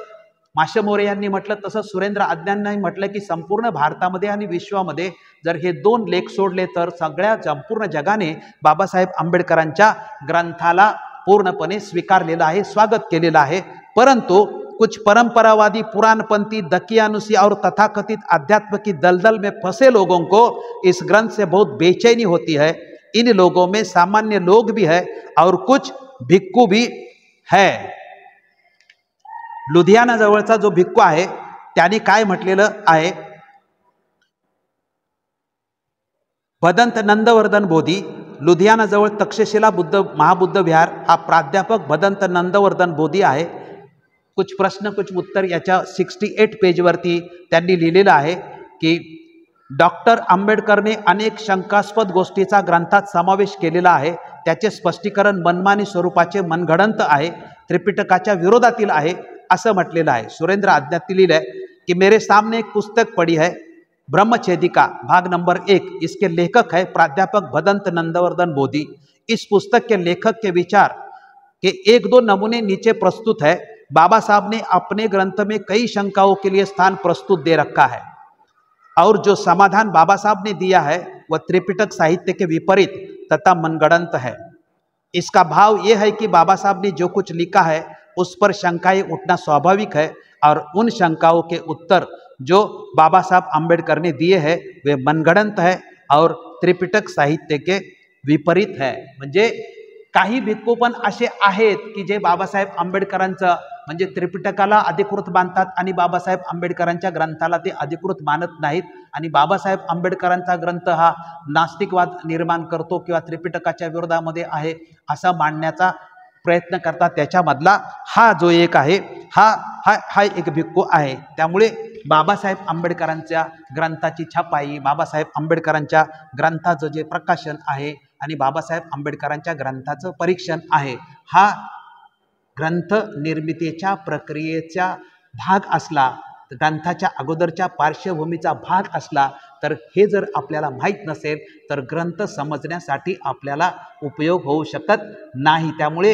माशे मोरे यांनी म्हटलं तसं सुरेंद्र आज्ञांनी म्हटलं की संपूर्ण भारतामध्ये आणि विश्वामध्ये जर हे दोन लेख सोडले तर सगळ्या संपूर्ण जगाने बाबासाहेब आंबेडकरांच्या ग्रंथाला पूर्णपणे स्वीकारलेलं आहे, स्वागत केलेलं आहे। परंतु कुछ परंपरावादी पुराणपंथी दकियानुसी और तथाकथित अध्यात्म की दलदल में फंसे लोगों को इस ग्रंथ से बहुत बेचैनी होती है। इन लोगों में सामान्य लोग भी है और कुछ भिक्खू भी है। लुधियाना जवळचा जो भिक्खू आहे त्याने काय म्हटलेलं आहे, भदंत नंदवर्धन बोधी, लुधियाना जवळ तक्षशिला बुद्ध महाबुद्ध विहार, हा प्राध्यापक भदंत नंदवर्धन बोधी आहे। कुछ प्रश्न कुछ उत्तर याच्या 68 पेजवरती त्यांनी लिहिलेलं आहे की डॉक्टर आंबेडकरने अनेक शंकास्पद गोष्टीचा ग्रंथात समावेश केलेला आहे. त्याचे स्पष्टीकरण मनमानी स्वरूपाचे मनगडंत आहे, त्रिपिटकाच्या विरोधातील आहे असं म्हटलेलं आहे. सुरेंद्र आज्ञात लिहिलं है कि मेरे सामने एक पुस्तक पड़ी है, ब्रह्मछेदिका भाग नंबर 1. इसके लेखक है प्राध्यापक भदंत नंदवर्धन बोधी. इस पुस्तक के लेखक के विचार के 1-2 नमूने नीचे प्रस्तुत है. बाबा साहब ने अपने ग्रंथ में कई शंकाओं के लिए स्थान प्रस्तुत दे रखा है और जो समाधान बाबा साहब ने दिया है वह त्रिपिटक साहित्य के विपरीत तथा मनगढ़ंत है. इसका भाव यह है कि बाबा साहब ने जो कुछ लिखा है उस पर शंकाएं उठना स्वाभाविक है और उन शंकाओं के उत्तर जो बाबा साहब आंबेडकर ने दिए हैं वे मनगढ़ंत है और त्रिपिटक साहित्य के विपरीत है. म्हणजे काही भिक्खू पण असे आहेत की जे बाबासाहेब आंबेडकरांचं म्हणजे त्रिपिटकाला अधिकृत मानतात आणि बाबासाहेब आंबेडकरांच्या ग्रंथाला ते अधिकृत मानत नाहीत आणि बाबासाहेब आंबेडकरांचा ग्रंथ हा नास्तिकवाद निर्माण करतो किंवा त्रिपिटकाच्या विरोधामध्ये आहे असा मांडण्याचा प्रयत्न करतात. त्याच्यामधला हा जो एक आहे हा एक भिक्खू आहे. त्यामुळे बाबासाहेब आंबेडकरांच्या ग्रंथाची छपाई, बाबासाहेब आंबेडकरांच्या ग्रंथाचं जे प्रकाशन आहे आणि बाबासाहेब आंबेडकरांच्या ग्रंथाचं परीक्षण आहे, हा ग्रंथ निर्मितीच्या प्रक्रियेचा भाग असला, ग्रंथाच्या अगोदरच्या पार्श्वभूमीचा भाग असला तर हे जर आपल्याला माहीत नसेल तर ग्रंथ समजण्यासाठी आपल्याला उपयोग होऊ शकत नाही. त्यामुळे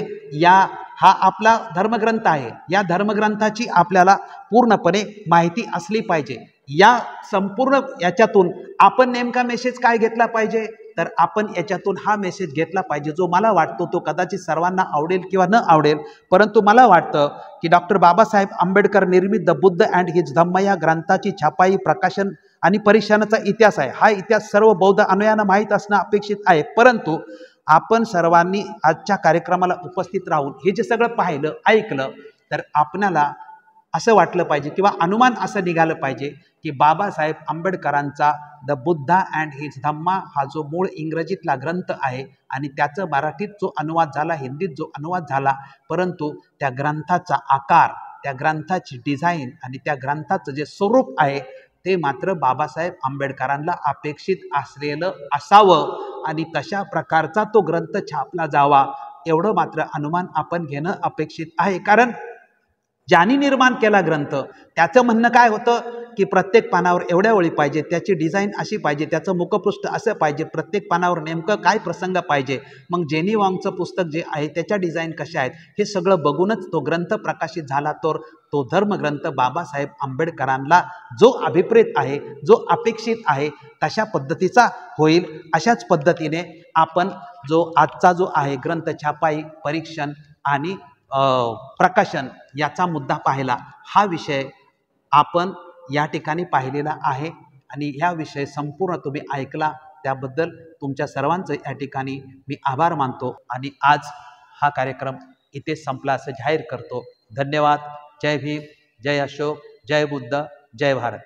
हा आपला धर्मग्रंथ आहे, या धर्मग्रंथाची आपल्याला पूर्णपणे माहिती असली पाहिजे. या संपूर्ण याच्यातून आपण नेमका मेसेज काय घेतला पाहिजे तर आपण याच्यातून हा मेसेज घेतला पाहिजे जो मला वाटतो तो कदाचित सर्वांना आवडेल किंवा न आवडेल, परंतु मला वाटतं की डॉक्टर बाबासाहेब आंबेडकर निर्मित द बुद्ध अँड हिज धम्म या ग्रंथाची छपाई, प्रकाशन आणि परीक्षणाचा इतिहास आहे. हा इतिहास सर्व बौद्ध अनुयायांना माहीत असणं अपेक्षित आहे. परंतु आपण सर्वांनी आजच्या कार्यक्रमाला उपस्थित राहून हे जे सगळं पाहिलं ऐकलं तर आपल्याला असं वाटलं पाहिजे किंवा अनुमान असं निघालं पाहिजे की बाबासाहेब आंबेडकरांचा द बुद्धा अँड हिज धम्मा हा जो मूळ इंग्रजीतला ग्रंथ आहे आणि त्याचं मराठीत जो अनुवाद झाला, हिंदीत जो अनुवाद झाला, परंतु त्या ग्रंथाचा आकार, त्या ग्रंथाची डिझाईन आणि त्या ग्रंथाचं जे स्वरूप आहे ते मात्र बाबासाहेब आंबेडकरांना अपेक्षित असलेलं असावं आणि तशा प्रकारचा तो ग्रंथ छापला जावा एवढं मात्र अनुमान आपण घेणं अपेक्षित आहे. कारण ज्यांनी निर्माण केला ग्रंथ त्याचं म्हणणं काय होतं की प्रत्येक पानावर एवढ्या ओळी पाहिजे, त्याची डिझाईन अशी पाहिजे, त्याचं मुखपृष्ठ असं पाहिजे, प्रत्येक पानावर नेमकं काय प्रसंग पाहिजे. मग जेनी वॉंगचं पुस्तक जे आहे त्याच्या डिझाईन कशा आहेत हे सगळं बघूनच तो ग्रंथ प्रकाशित झाला. तर तो धर्मग्रंथ बाबासाहेब आंबेडकरांना जो अभिप्रेत आहे, जो अपेक्षित आहे तशा पद्धतीचा होईल. अशाच पद्धतीने आपण जो आजचा जो आहे ग्रंथ छापाई, परीक्षण आणि प्रकाशन याचा मुद्दा पाहिला, हा विषय आपण या ठिकाणी पाहिलेला आहे आणि ह्या विषय संपूर्ण तुम्ही ऐकला त्याबद्दल तुमच्या सर्वांचं या ठिकाणी मी आभार मानतो आणि आज हा कार्यक्रम इथे संपला असं जाहीर करतो. धन्यवाद. जय भीम, जय अशोक, जय बुद्ध, जय भारत.